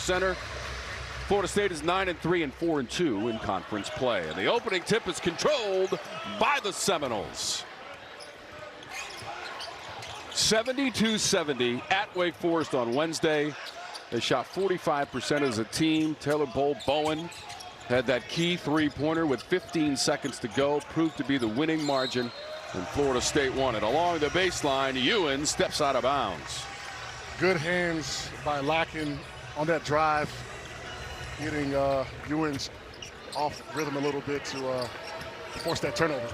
Center. Florida State is 9-3 and 4-2 in conference play. And the opening tip is controlled by the Seminoles. 72-70 at Wake Forest on Wednesday. They shot 45% as a team. Taylor Bowen had that key three-pointer with 15 seconds to go. Proved to be the winning margin, and Florida State won it. Along the baseline, Ewan steps out of bounds. Good hands by Larkin on that drive, getting Ewans off rhythm a little bit to force that turnover.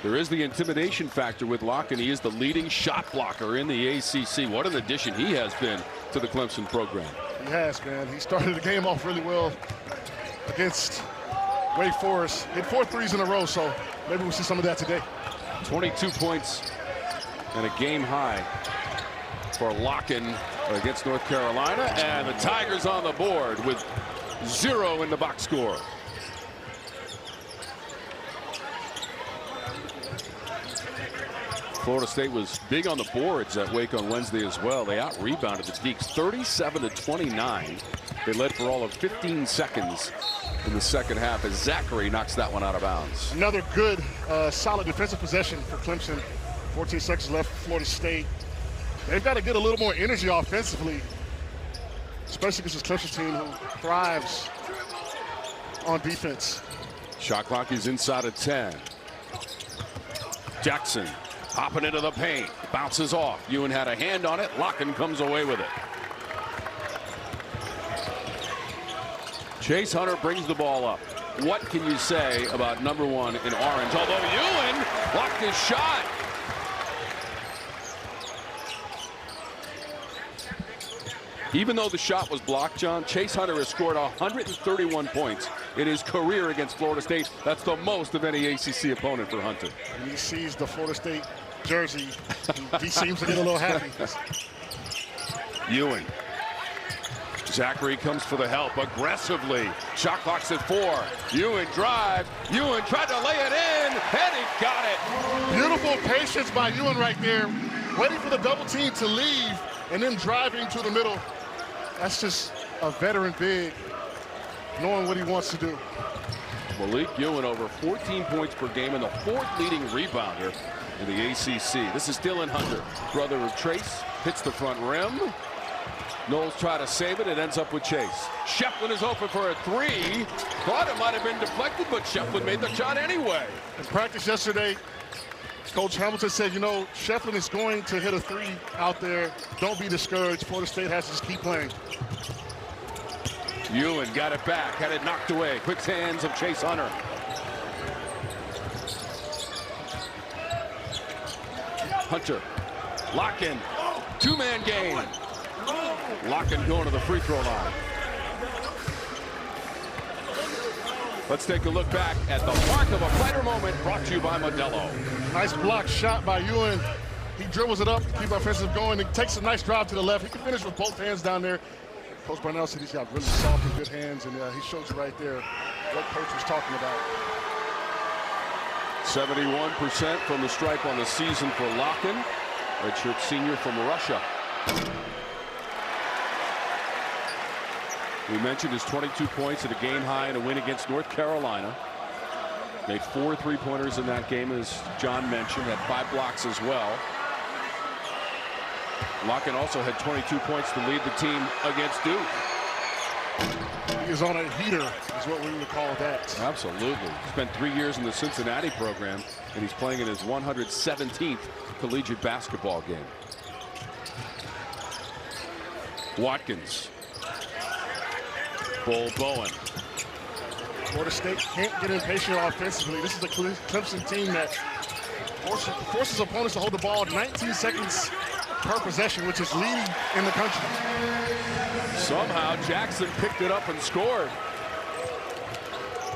There is the intimidation factor with Larkin. He is the leading shot blocker in the ACC. What an addition he has been to the Clemson program. He has, man. He started the game off really well against Wake Forest. Hit 4 threes in a row, so maybe we'll see some of that today. 22 points and a game high for Larkin against North Carolina. And the Tigers on the board with 0 in the box score. Florida State was big on the boards at Wake on Wednesday as well. They out-rebounded the Deacs 37-29. They led for all of 15 seconds in the second half as Zachary knocks that one out of bounds. Another good, solid defensive possession for Clemson. 14 seconds left for Florida State. They've got to get a little more energy offensively, especially against this Clemson team who thrives on defense. Shot clock is inside of 10. Jackson hopping into the paint, bounces off. Ewan had a hand on it. Larkin comes away with it. Chase Hunter brings the ball up. What can you say about number 1 in orange? Although Ewan blocked his shot. Even though the shot was blocked, John, Chase Hunter has scored 131 points in his career against Florida State. That's the most of any ACC opponent for Hunter. When he sees the Florida State jersey, he seems to get a little happy. Ewan. Zachary comes for the help aggressively. Shot clock's at 4. Ewan drive. Ewan tried to lay it in, and he got it. Beautiful patience by Ewan right there, waiting for the double team to leave and then driving to the middle. That's just a veteran big, knowing what he wants to do. Malik Ewan over 14 points per game and the 4th leading rebounder in the ACC. This is Dylan Hunter, brother of Trace, hits the front rim. Knowles try to save it. It ends up with Chase. Schieffelin is open for a 3. Thought it might have been deflected, but Schieffelin made the shot anyway. In practice yesterday, Coach Hamilton said, you know, Schieffelin is going to hit a 3 out there. Don't be discouraged. Florida State has to just keep playing. Ewan got it back, had it knocked away. Quick hands of Chase Hunter. Hunter, Larkin, 2-man game. Larkin going to the free throw line. Let's take a look back at the mark of a fighter moment brought to you by Modelo. Nice block shot by Ewan. He dribbles it up to keep offensive going. He takes a nice drive to the left. He can finish with both hands down there. Coach Brownell said he's got really soft and good hands, and he shows you right there what Coach was talking about. 71% from the stripe on the season for Larkin, redshirt senior from Russia. We mentioned his 22 points at a game high in a win against North Carolina. Made 4 3-pointers in that game, as John mentioned, had 5 blocks as well. Larkin also had 22 points to lead the team against Duke. He is on a heater, is what we would call that. Absolutely. Spent 3 years in the Cincinnati program, and he's playing in his 117th collegiate basketball game. Watkins. Bowen. Florida State can't get impatient offensively. This is a Clemson team that forces opponents to hold the ball 19 seconds per possession, which is leading in the country. Somehow Jackson picked it up and scored.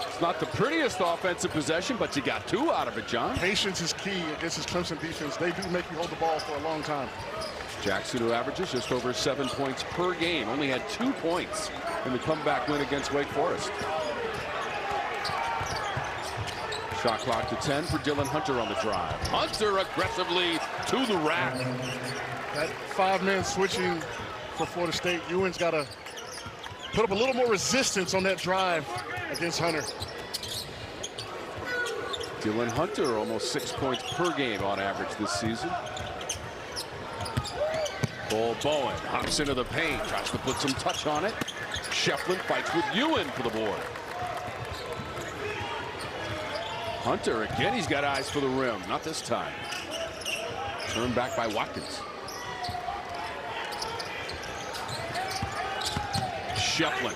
It's not the prettiest offensive possession, but you got 2 out of it, John. Patience is key against this Clemson defense. They do make you hold the ball for a long time. Jackson, who averages just over 7 points per game, only had 2 points in the comeback win against Wake Forest. Shot clock to 10 for Dylan Hunter on the drive. Hunter aggressively to the rack. That 5-man switching for Florida State. Ewan's got to put up a little more resistance on that drive against Hunter. Dylan Hunter, almost 6 points per game on average this season. Ball Bowen hops into the paint, tries to put some touch on it. Schieffelin fights with Ewan for the board. Hunter, again, he's got eyes for the rim. Not this time. Turned back by Watkins. Schieffelin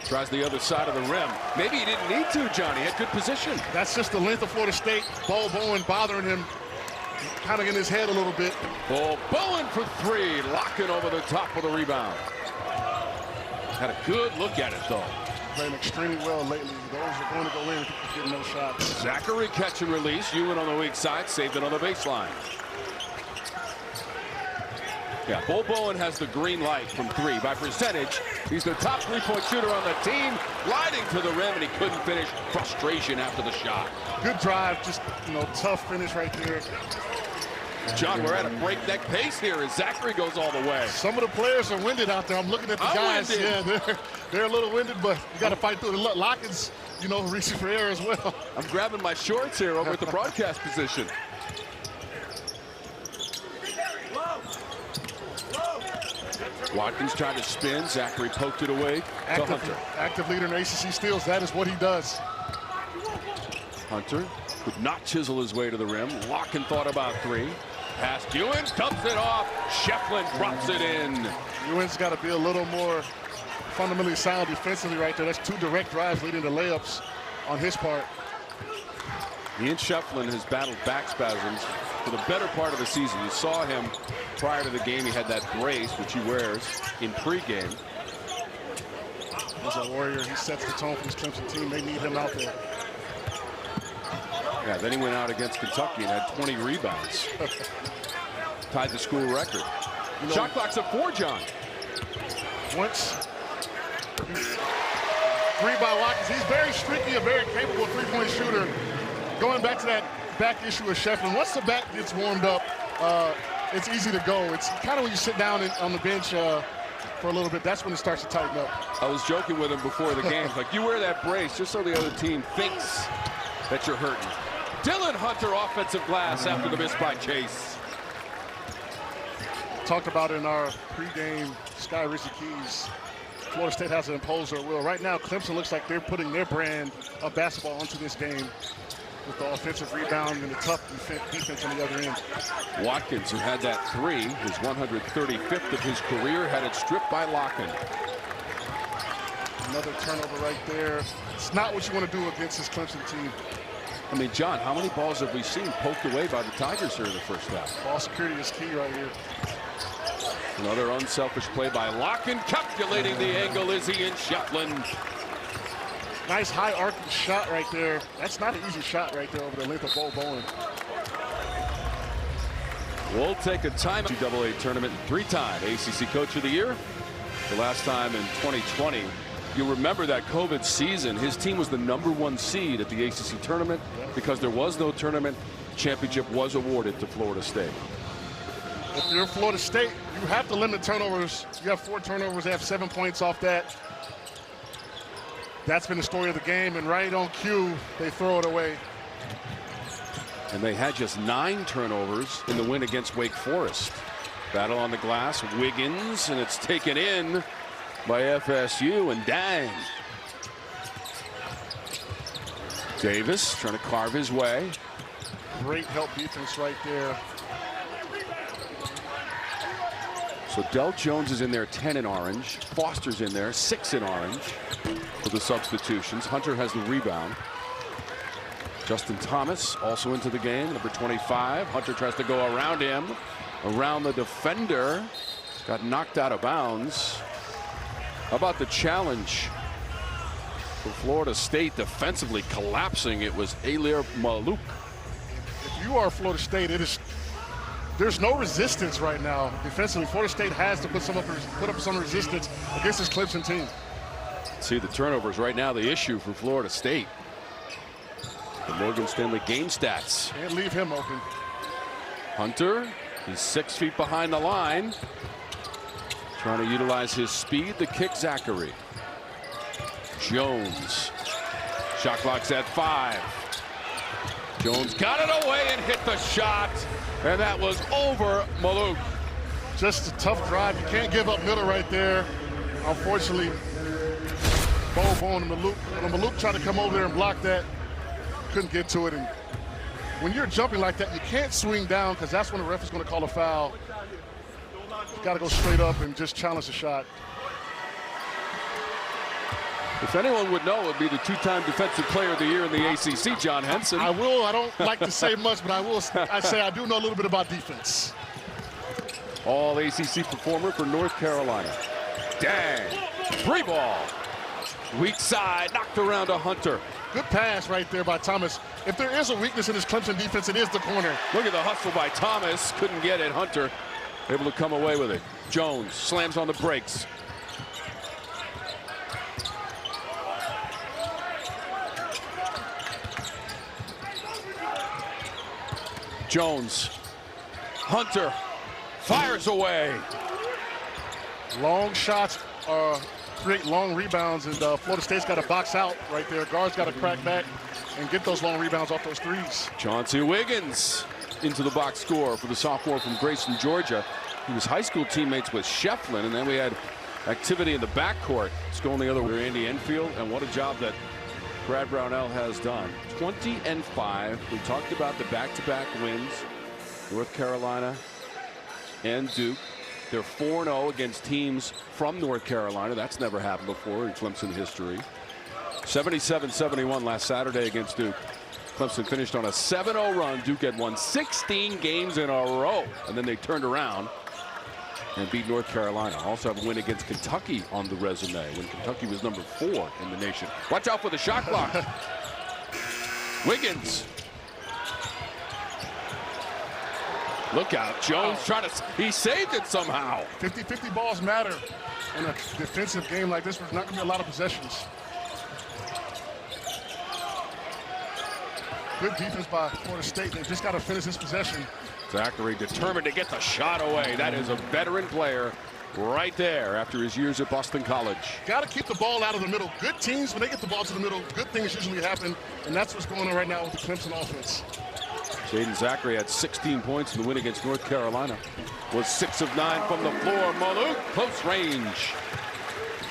tries the other side of the rim. Maybe he didn't need to, Johnny. He had good position. That's just the length of Florida State. Ball Bowen bothering him, kind of in his head a little bit. Ball Bowen for three, locking over the top of the rebound. Had a good look at it, though. Playing extremely well lately. Those are going to go in if he's getting those shots. Zachary catch and release. Ewan on the weak side, saved it on the baseline. Yeah, Ball Bowen has the green light from three. By percentage, he's the top three-point shooter on the team, gliding to the rim, and he couldn't finish. Frustration after the shot. Good drive, just, tough finish right there. John, we're at a breakneck pace here as Zachary goes all the way. Some of the players are winded out there. I'm looking at the guys. Winded. Yeah, they're a little winded, but you got to fight through it. Watkins, reaching for air as well. I'm grabbing my shorts here over at the broadcast position. Watkins tried to spin. Zachary poked it away to Hunter. Active leader in ACC steals. That is what he does. Hunter could not chisel his way to the rim. Larkin thought about three. Past Ewan, dumps it off. Schieffelin drops it in. Ewan's got to be a little more fundamentally sound defensively right there. That's two direct drives leading to layups on his part. Ian Schieffelin has battled back spasms for the better part of the season. You saw him prior to the game. He had that brace, which he wears in pregame. He's a warrior. He sets the tone for his Clemson team. They need him out there. Yeah, then he went out against Kentucky and had 20 rebounds. Tied the school record. Shot clock's at 4, John. Once three by Watkins. He's very streaky, a very capable three-point shooter. Going back to that back issue with Schieffelin, once the back gets warmed up, it's easy to go. It's kind of when you sit down on the bench for a little bit, that's when it starts to tighten up. I was joking with him before the game. Like, you wear that brace just so the other team thinks that you're hurting. Dylan Hunter, offensive glass after the miss by Chase. Talked about in our pregame Sky Rizzy Keys. Florida State has to impose their will. Right now, Clemson looks like they're putting their brand of basketball onto this game with the offensive rebound and the tough defense on the other end. Watkins, who had that three, his 135th of his career, had it stripped by Larkin. Another turnover right there. It's not what you want to do against this Clemson team. I mean, John, how many balls have we seen poked away by the Tigers here in the first half? Ball security is key right here. Another unselfish play by Larkin. Calculating the angle is Ian Schieffelin. Nice high arcing shot right there. That's not an easy shot right there over the length of Ball Bowen. We'll take a time. NCAA tournament, three-time ACC Coach of the Year. The last time in 2020. You remember that COVID season, his team was the #1 seed at the ACC tournament because there was no tournament. Championship was awarded to Florida State. If you're Florida State, you have to limit turnovers. You have 4 turnovers. They have 7 points off that. That's been the story of the game, and right on cue, they throw it away. And they had just 9 turnovers in the win against Wake Forest. Battle on the glass, Wiggins, and it's taken in by FSU, and dang. Davis trying to carve his way. Great help defense right there. So Del Jones is in there, 10 in orange. Foster's in there, 6 in orange for the substitutions. Hunter has the rebound. Justin Thomas also into the game, number 25. Hunter tries to go around him, around the defender. Got knocked out of bounds. How about the challenge for Florida State defensively collapsing? It was Alir Malouk. If you are Florida State, there's no resistance right now defensively. Florida State has to put up some resistance against this Clemson team. See the turnovers right now, the issue for Florida State. The Morgan Stanley game stats. Can't leave him open. Hunter, he's 6 feet behind the line. Trying to utilize his speed, the kick, Zachary. Jones. Shot clock's at 5. Jones got it away and hit the shot. And that was over Maluk. Just a tough drive. You can't give up middle right there. Unfortunately, Bo and Maluk tried to come over there and block that. Couldn't get to it. And when you're jumping like that, you can't swing down because that's when the ref is going to call a foul. You got to go straight up and just challenge the shot. If anyone would know, it would be the 2-time Defensive Player of the Year in the ACC, John Henson. I don't like to say much, but I say I do know a little bit about defense. All ACC performer for North Carolina. Dang. 3 ball. Weak side, knocked around to Hunter. Good pass right there by Thomas. If there is a weakness in this Clemson defense, it is the corner. Look at the hustle by Thomas. Couldn't get it. Hunter able to come away with it. Jones slams on the brakes. Jones. Hunter fires away. Long shots create long rebounds, and Florida State's got to box out right there. Guards got to crack back and get those long rebounds off those threes. Chauncey Wiggins into the box score for the sophomore from Grayson, Georgia. He was high school teammates with Schieffelin, and then we had activity in the backcourt. It's going the other way. Andy Enfield, and what a job that Brad Brownell has done. 20-5. We talked about the back-to-back wins. North Carolina and Duke. They're 4-0 against teams from North Carolina. That's never happened before in Clemson history. 77-71 last Saturday against Duke. Clemson finished on a 7-0 run. Duke had won 16 games in a row, and then they turned around and beat North Carolina. Also have a win against Kentucky on the resume when Kentucky was number 4 in the nation. Watch out for the shot clock. Wiggins. Look out. Jones trying to, he saved it somehow. 50-50 balls matter in a defensive game like this. There's not going to be a lot of possessions. Good defense by Florida State. They've just got to finish this possession. Zachary determined to get the shot away. That is a veteran player right there after his years at Boston College. Got to keep the ball out of the middle. Good teams, when they get the ball to the middle, good things usually happen, and that's what's going on right now with the Clemson offense. Jaden Zachary had 16 points in the win against North Carolina. Was 6 of 9 from the floor. Maluk, close range.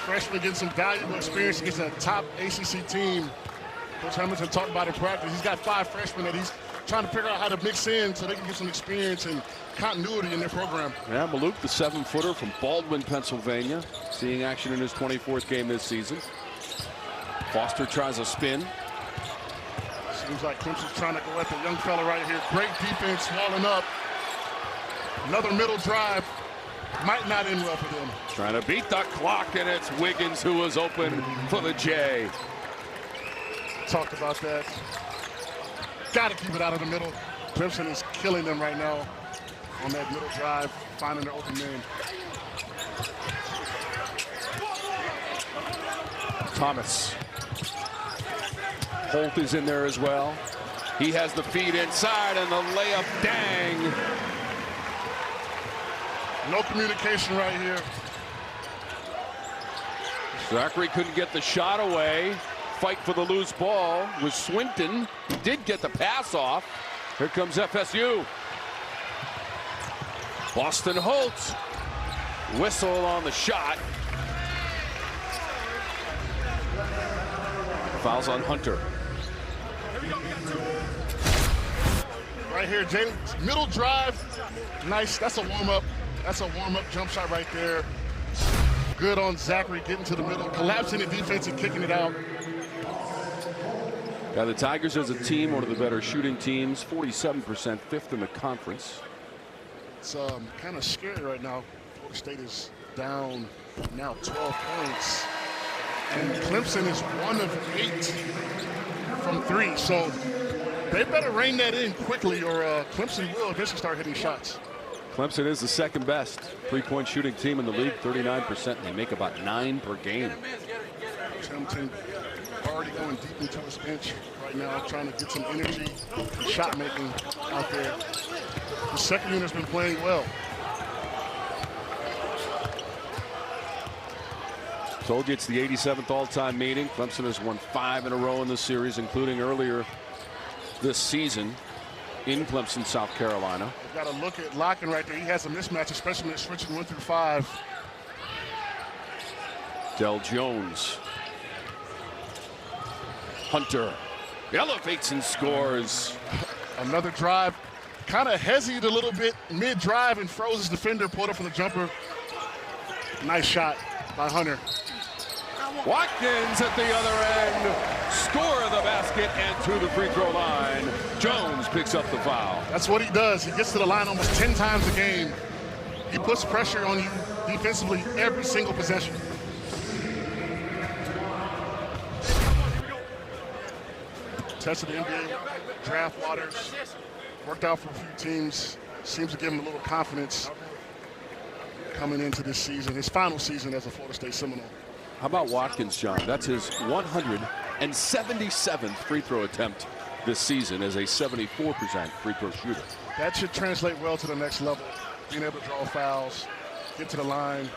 Freshman getting some valuable experience against a top ACC team. Coach Hamilton talked about in practice. He's got 5 freshmen that he's trying to figure out how to mix in so they can get some experience and continuity in their program. Yeah, Maluk, the 7-footer from Baldwin, Pennsylvania, seeing action in his 24th game this season. Foster tries a spin. Seems like Clemson's trying to go at the young fella right here. Great defense, walling up. Another middle drive. Might not end well for them. Trying to beat the clock, and it's Wiggins who was open for the J. Talked about that. Got to keep it out of the middle. Clemson is killing them right now on that middle drive, finding their open man. Thomas. Holt is in there as well. He has the feed inside and the layup, dang. No communication right here. Zachary couldn't get the shot away. Fight for the loose ball was Swinton. He did get the pass off. Here comes FSU. Boston Holt. Whistle on the shot. Fouls on Hunter. Right here, Jalen's middle drive. Nice. That's a warm-up. That's a warm-up jump shot right there. Good on Zachary getting to the middle, collapsing the defense and kicking it out. Yeah, the Tigers as a team, one of the better shooting teams, 47%, 5th in the conference. It's kind of scary right now. Florida State is down now 12 points. And Clemson is 1 of 8 from 3. So they better rein that in quickly or Clemson will eventually start hitting shots. Clemson is the 2nd best 3-point shooting team in the league, 39%. And they make about 9 per game. Hamilton already going deep into his bench right now, trying to get some energy and shot making out there. The second unit's been playing well. Told you it's the 87th all-time meeting. Clemson has won 5 in a row in the series, including earlier this season in Clemson, South Carolina. You've got to look at Locken right there. He has a mismatch, especially when it's switching 1 through 5. Del Jones. Hunter elevates and scores. Another drive. Kind of hesitated a little bit mid-drive and froze his defender, pulled up from the jumper. Nice shot by Hunter. Watkins at the other end. Score of the basket and to the free throw line. Jones picks up the foul. That's what he does. He gets to the line almost 10 times a game. He puts pressure on you defensively every single possession. Tested the NBA draft waters. Worked out for a few teams. Seems to give him a little confidence coming into this season, his final season as a Florida State Seminole. How about Watkins, John? That's his 177th free throw attempt this season as a 74% free throw shooter. That should translate well to the next level. Being able to draw fouls, get to the line.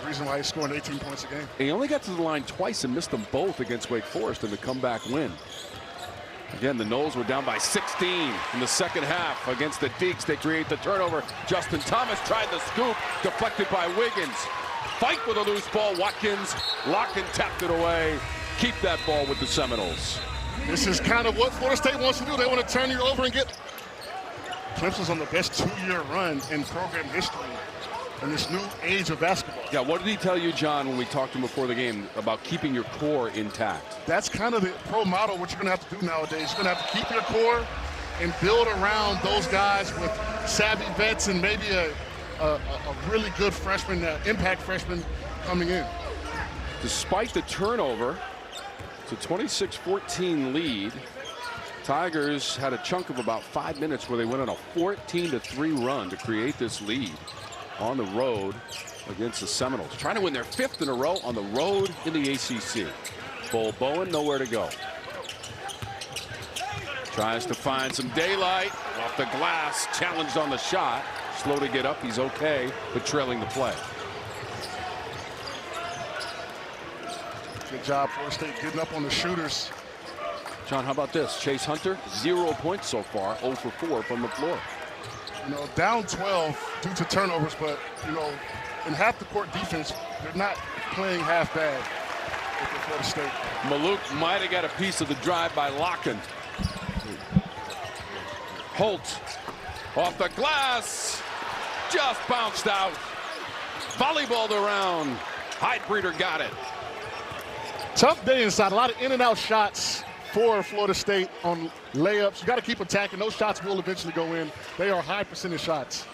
The reason why he's scoring 18 points a game. He only got to the line twice and missed them both against Wake Forest in the comeback win. Again, the Noles were down by 16 in the second half against the Deeks. They create the turnover. Justin Thomas tried the scoop, deflected by Wiggins. Fight with a loose ball. Watkins, Locken tapped it away. Keep that ball with the Seminoles. This is kind of what Florida State wants to do. They want to turn you over and get. Clemson's on the best 2-year run in program history in this new age of basketball. Yeah, what did he tell you, John, when we talked to him before the game about keeping your core intact? That's kind of the pro model, what you're going to have to do nowadays. You're going to have to keep your core and build around those guys with savvy vets and maybe a really good freshman, impact freshman coming in. Despite the turnover, it's a 26-14 lead. Tigers had a chunk of about 5 minutes where they went on a 14-3 run to create this lead on the road against the Seminoles. Trying to win their 5th in a row on the road in the ACC. Bull Bowen nowhere to go. Tries to find some daylight off the glass, challenged on the shot. Slow to get up, he's okay, but trailing the play. Good job, Florida State getting up on the shooters. John, how about this? Chase Hunter, 0 points so far, 0 for 4 from the floor. You know, down 12 due to turnovers, but, you know, in half the court defense, they're not playing half bad with Florida State. Maluk might have got a piece of the drive by Locken. Holt off the glass, just bounced out. Volleyballed around. Hydebreeder got it. Tough day inside, a lot of in and out shots for Florida State on layups. You got to keep attacking. Those shots will eventually go in. They are high percentage shots.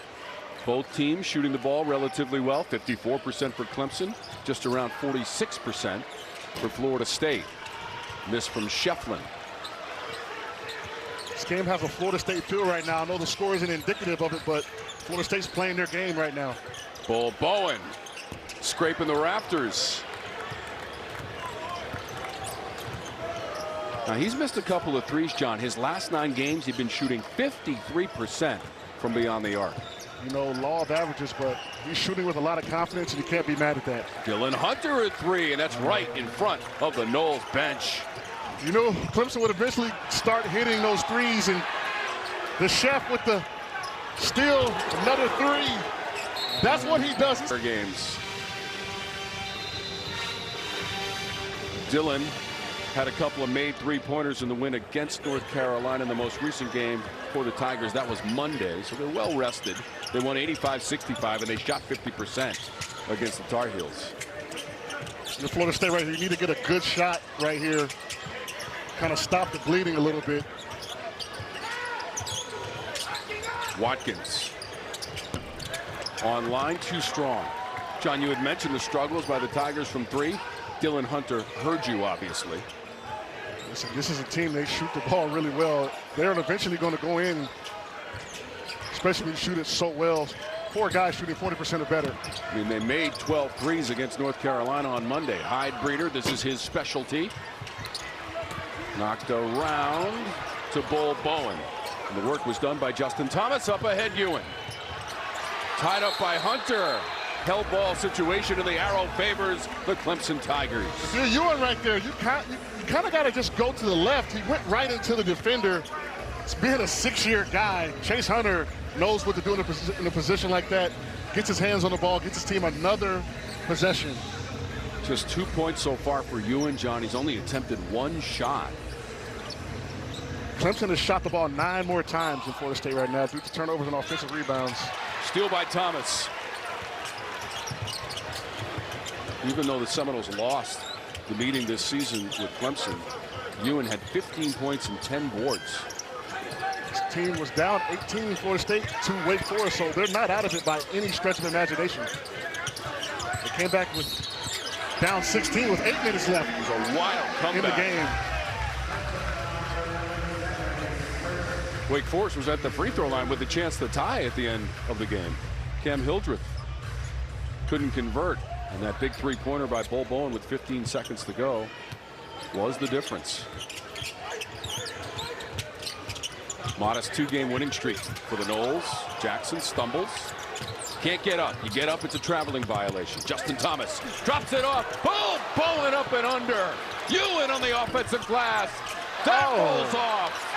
Both teams shooting the ball relatively well. 54% for Clemson, just around 46% for Florida State. Miss from Schieffelin. This game has a Florida State feel right now. I know the score isn't indicative of it, but Florida State's playing their game right now. Bull Bowen scraping the rafters. Now, he's missed a couple of threes, John. His last 9 games, he's been shooting 53% from beyond the arc. You know, law of averages, but he's shooting with a lot of confidence, and you can't be mad at that. Dylan Hunter at 3, and that's right in front of the Noles bench. You know, Clemson would eventually start hitting those threes, and the chef with the steal, another 3. That's what he does. Games. Dylan had a couple of made 3-pointers in the win against North Carolina in the most recent game for the Tigers. That was Monday, so they're well rested. They won 85-65, and they shot 50% against the Tar Heels. The Florida State right here, you need to get a good shot right here. Kind of stop the bleeding a little bit. Watkins on line, too strong. John, you had mentioned the struggles by the Tigers from 3. Dylan Hunter heard you, obviously. Listen, this is a team, they shoot the ball really well. They're eventually going to go in, especially when you shoot it so well. 4 guys shooting 40% or better. I mean, they made 12 threes against North Carolina on Monday. Hydebreeder, this is his specialty. Knocked around to Bull Bowen. And the work was done by Justin Thomas. Up ahead, Ewan. Tied up by Hunter. held ball situation, and the arrow favors the Clemson Tigers. If you're Ewing right there, you kind of got to just go to the left. He went right into the defender. It's being a 6-year guy. Chase Hunter knows what to do in a position like that. Gets his hands on the ball, gets his team another possession. Just 2 points so far for Ewing, John. He's only attempted 1 shot. Clemson has shot the ball 9 more times in Florida State right now due to turnovers and offensive rebounds. Steal by Thomas. Even though the Seminoles lost the meeting this season with Clemson, Ewing had 15 points and 10 boards. His team was down 18 in Florida State to Wake Forest, so they're not out of it by any stretch of imagination. They came back with down 16 with 8 minutes left. It was a wild comeback in the game. Wake Forest was at the free throw line with a chance to tie at the end of the game. Cam Hildreth couldn't convert, and that big three-pointer by Bull Bowen with 15 seconds to go was the difference. Modest 2-game winning streak for the Noles. Jackson stumbles. Can't get up. You get up, it's a traveling violation. Justin Thomas drops it off. Boom! Bowen up and under. Ewing on the offensive glass. That rolls off.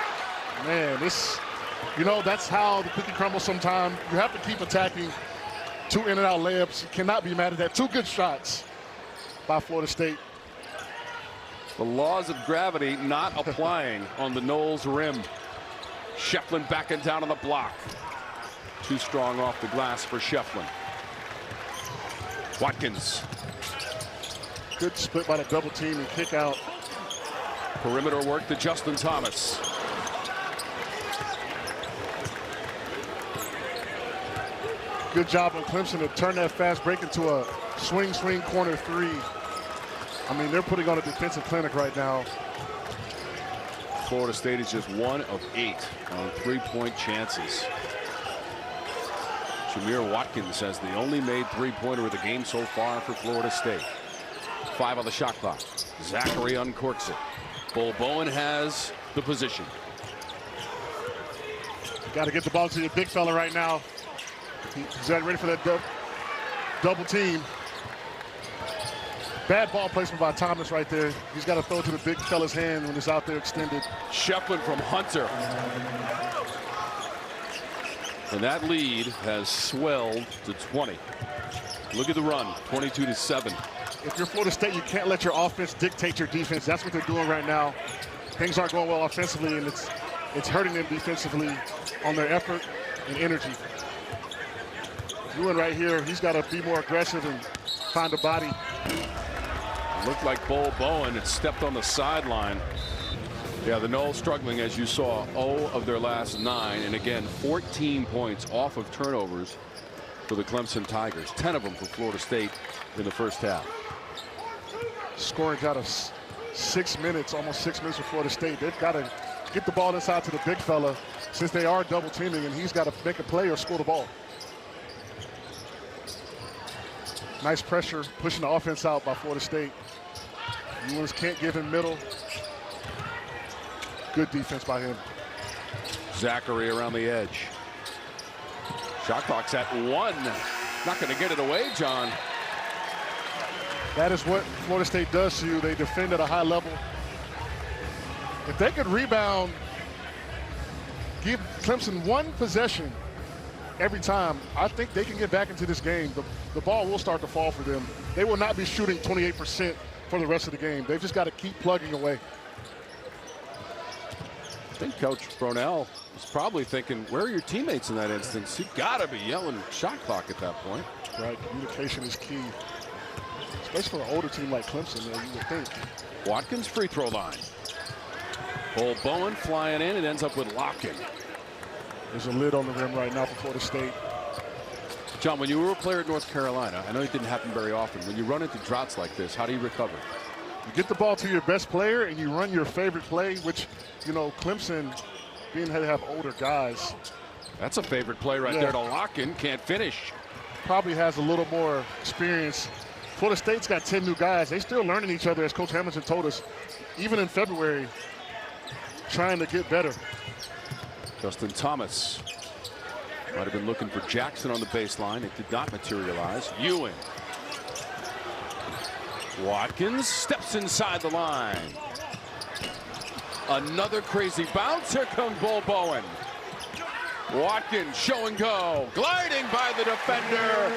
Man, that's how the cookie crumbles sometimes. You have to keep attacking. 2 in-and-out layups. You cannot be mad at that. 2 good shots by Florida State. The laws of gravity not applying on the Noles rim. Schieffelin backing down on the block. Too strong off the glass for Schieffelin. Watkins. Good split by the double team and kick out. Perimeter work to Justin Thomas. Good job on Clemson to turn that fast break into a swing corner 3. I mean, they're putting on a defensive clinic right now. Florida State is just 1 of 8 on 3-point chances. Jamir Watkins has the only made 3-pointer of the game so far for Florida State. 5 on the shot clock. Zachary uncorks it. Bull Bowen has the position. Got to get the ball to your big fella right now. He's ready for that double team. Bad ball placement by Thomas right there. He's got to throw to the big fella's hand when it's out there extended. Schieffelin from Hunter. And that lead has swelled to 20. Look at the run, 22-7. If you're Florida State, you can't let your offense dictate your defense. That's what they're doing right now. Things aren't going well offensively, and it's hurting them defensively on their effort and energy. Ewing right here, he's got to be more aggressive and find a body. Looked like Bull Bowen had stepped on the sideline. Yeah, the Noles struggling, as you saw, 0 of their last 9. And again, 14 points off of turnovers for the Clemson Tigers. 10 of them for Florida State in the first half. Scoring out of 6 minutes, almost 6 minutes for Florida State. They've got to get the ball inside to the big fella since they are double teaming, and he's got to make a play or score the ball. Nice pressure, pushing the offense out by Florida State. Ewing can't give him middle. Good defense by him. Zachary around the edge. Shot clock's at 1. Not going to get it away, John. That is what Florida State does to you. They defend at a high level. If they could rebound, give Clemson 1 possession every time, I think they can get back into this game. The ball will start to fall for them. They will not be shooting 28% for the rest of the game. They've just got to keep plugging away. I think Coach Brownell is probably thinking, where are your teammates in that instance? You've got to be yelling shot clock at that point. Right, communication is key. Especially for an older team like Clemson, you would think. Watkins free throw line. Bull Bowen flying in. It ends up with Locken. There's a lid on the rim right now for Florida State. John, when you were a player at North Carolina, I know it didn't happen very often. When you run into droughts like this, how do you recover? You get the ball to your best player and you run your favorite play, which, you know, Clemson, being had to have older guys. That's a favorite play right there to Locken. Can't finish. Probably has a little more experience. Florida State's got 10 new guys. They're still learning each other, as Coach Hamilton told us, even in February, trying to get better. Justin Thomas. Might have been looking for Jackson on the baseline. It did not materialize. Ewing. Watkins steps inside the line. Another crazy bounce. Here comes Bull Bowen. Watkins, show and go. Gliding by the defender.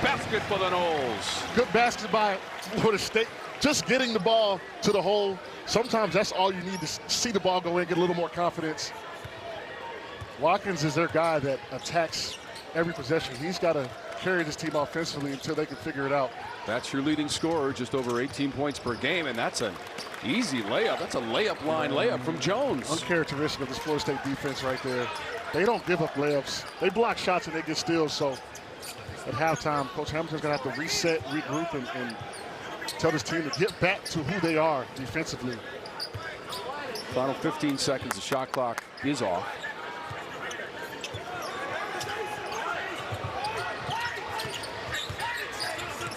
Basket for the Noles. Good basket by Florida State. Just getting the ball to the hole. Sometimes that's all you need to see the ball go in, get a little more confidence. Watkins is their guy that attacks every possession. He's got to carry this team offensively until they can figure it out. That's your leading scorer, just over 18 points per game, and that's an easy layup. That's a layup line layup from Jones. Uncharacteristic of this Florida State defense right there. They don't give up layups. They block shots and they get steals. So at halftime, Coach Hamilton's going to have to reset, regroup, and tell this team to get back to who they are defensively. Final 15 seconds, the shot clock is off.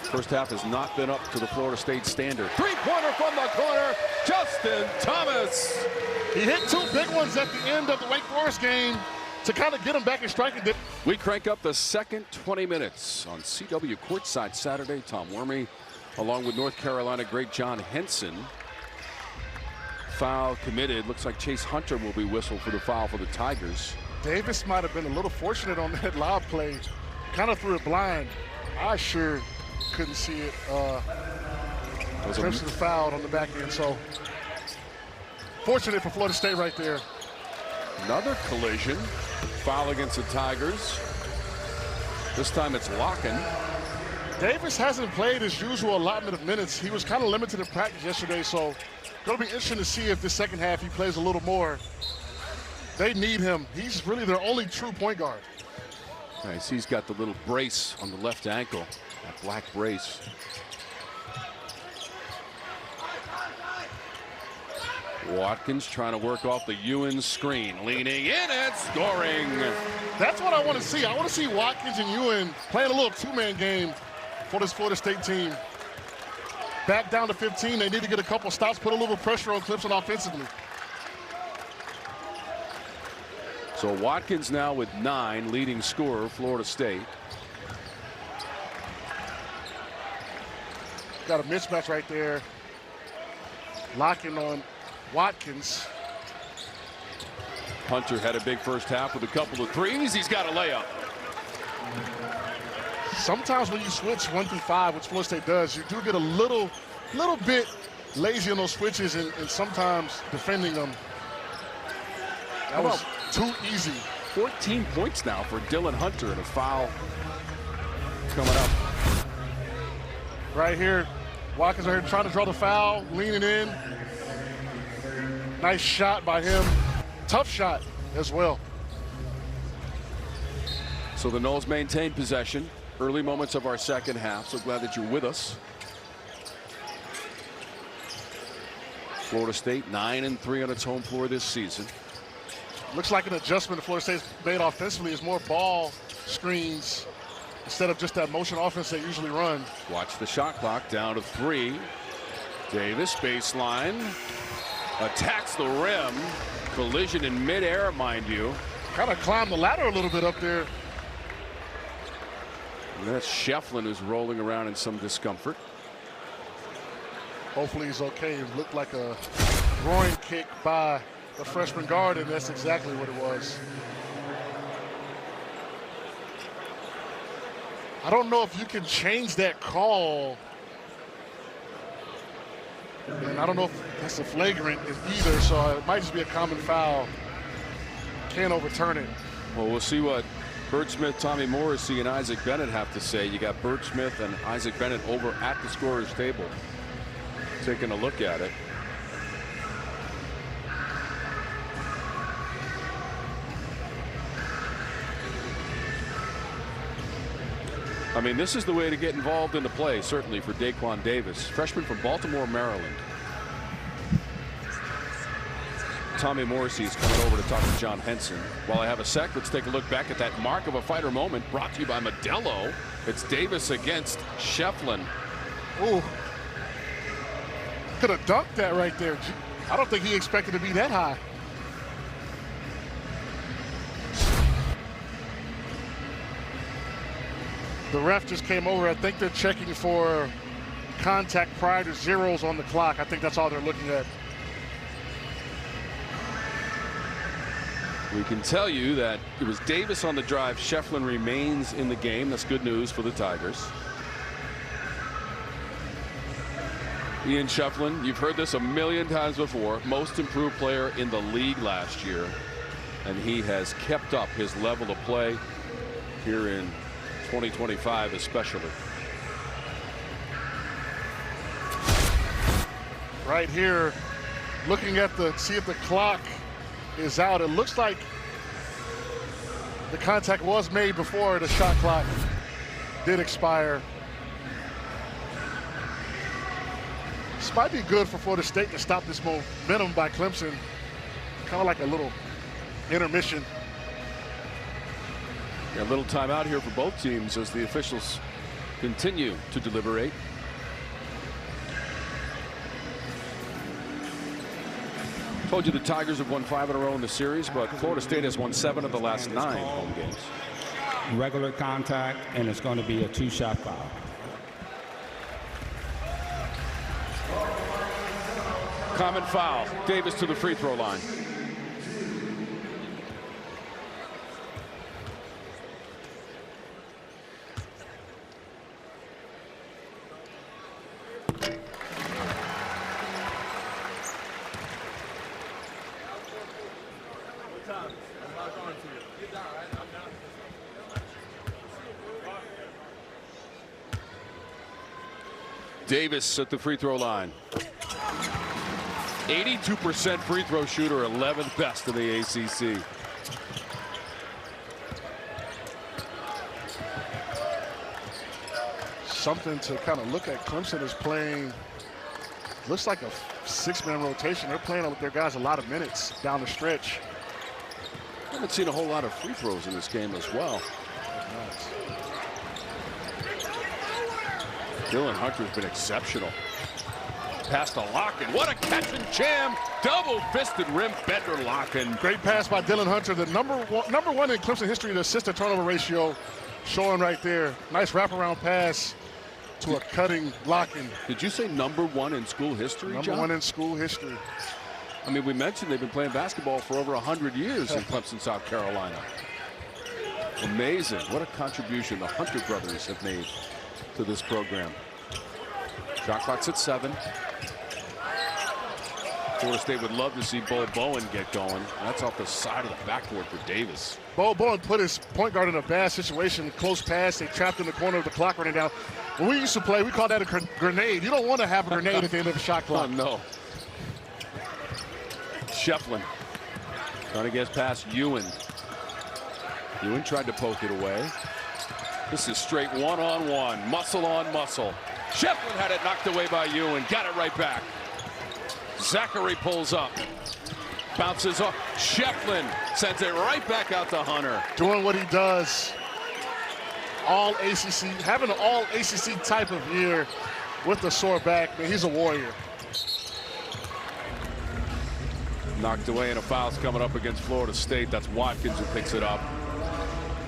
First half has not been up to the Florida State standard. Three-pointer from the corner, Justin Thomas. He hit two big ones at the end of the Wake Forest game to kind of get him back in striking. We crank up the second 20 minutes on CW Courtside Saturday. Tom Wormy, along with North Carolina great John Henson. Foul committed. Looks like Chase Hunter will be whistled for the foul for the Tigers. Davis might have been a little fortunate on that lob play. Kind of threw it blind. I sure couldn't see it. Clemson fouled on the back end, so fortunate for Florida State right there. Another collision. Foul against the Tigers. This time it's Locken. Davis hasn't played his usual allotment of minutes. He was kind of limited in practice yesterday, so going to be interesting to see if this second half he plays a little more. They need him. He's really their only true point guard. Nice. He's got the little brace on the left ankle. That black brace. Watkins trying to work off the Ewing screen. Leaning in and scoring. That's what I want to see. I want to see Watkins and Ewing playing a little two-man game for this Florida State team. Back down to 15. They need to get a couple stops, put a little pressure on Clemson offensively. So Watkins now with 9, leading scorer, Florida State. Got a mismatch right there. Locking on Watkins. Hunter had a big first half with a couple of threes. He's got a layup. Sometimes when you switch 1 through 5, which Florida State does, you do get a little bit lazy on those switches and sometimes defending them. That was too easy. 14 points now for Dylan Hunter, and a foul coming up. Right here, Watkins right here trying to draw the foul, leaning in. Nice shot by him. Tough shot as well. So the Noles maintain possession. Early moments of our second half. So glad that you're with us. Florida State 9-3 on its home floor this season. Looks like an adjustment that Florida State's made offensively is more ball screens instead of just that motion offense they usually run. Watch the shot clock down to 3. Davis baseline. Attacks the rim. Collision in midair, mind you. Kind of climbed the ladder a little bit up there. And that's Schieffelin who's rolling around in some discomfort. Hopefully he's okay. It looked like a groin kick by the freshman guard, and that's exactly what it was. I don't know if you can change that call. And I don't know if that's a flagrant either, so it might just be a common foul. Can't overturn it. Well, we'll see what Bert Smith, Tommy Morrissey, and Isaac Bennett have to say. You got Bert Smith and Isaac Bennett over at the scorer's table, taking a look at it. I mean, this is the way to get involved in the play, certainly for Daquan Davis, freshman from Baltimore, Maryland. Tommy Morrissey is coming over to talk to John Henson. While I have a sec, let's take a look back at that mark of a fighter moment brought to you by Modelo. It's Davis against Schieffelin. Ooh. Could have dunked that right there. I don't think he expected to be that high. The ref just came over. I think they're checking for contact prior to zeros on the clock. I think that's all they're looking at. We can tell you that it was Davis on the drive. Schieffelin remains in the game. That's good news for the Tigers. Ian Schieffelin, you've heard this a million times before, most improved player in the league last year, and he has kept up his level of play here in 2025 especially. Right here, looking at see if the clock is out. It looks like the contact was made before the shot clock did expire. This might be good for Florida State to stop this momentum by Clemson. Kind of like a little intermission. Yeah, a little timeout here for both teams as the officials continue to deliberate. Told you the Tigers have won 5 in a row in the series, but Florida State has won 7 of the last 9 home games. Regular contact, and it's going to be a 2-shot foul. Common foul. Davis to the free throw line. Davis at the free throw line. 82% free throw shooter, 11th best in the ACC. Something to kind of look at. Clemson is playing, looks like a 6-man rotation. They're playing with their guys a lot of minutes down the stretch. I haven't seen a whole lot of free throws in this game as well. Dylan Hunter's been exceptional. Pass to Locken. What a catch and jam. Double-fisted rim bender Locken. Great pass by Dylan Hunter. The number one in Clemson history in assist-to-turnover ratio, showing right there. Nice wraparound pass to a cutting Locken. Did you say #1 in school history, John? Number 1 in school history. I mean, we mentioned they've been playing basketball for over 100 years in Clemson, South Carolina. Amazing. What a contribution the Hunter brothers have made to this program. Shot clock's at 7. Florida State would love to see Bo Bowen get going. That's off the side of the backboard for Davis. Bo Bowen put his point guard in a bad situation. Close pass. They trapped in the corner of the clock running down. When we used to play, we called that a grenade. You don't want to have a grenade at the end of the shot clock. Oh, no. Schieffelin trying to get past Ewan. Ewan tried to poke it away. This is straight one-on-one, muscle on muscle. Schieffelin had it knocked away by Ewan. Got it right back. Zachary pulls up. Bounces off. Schieffelin sends it right back out to Hunter. Doing what he does. All ACC, having an all ACC type of year with the sore back. Man, he's a warrior. Knocked away, and a foul's coming up against Florida State. That's Watkins who picks it up.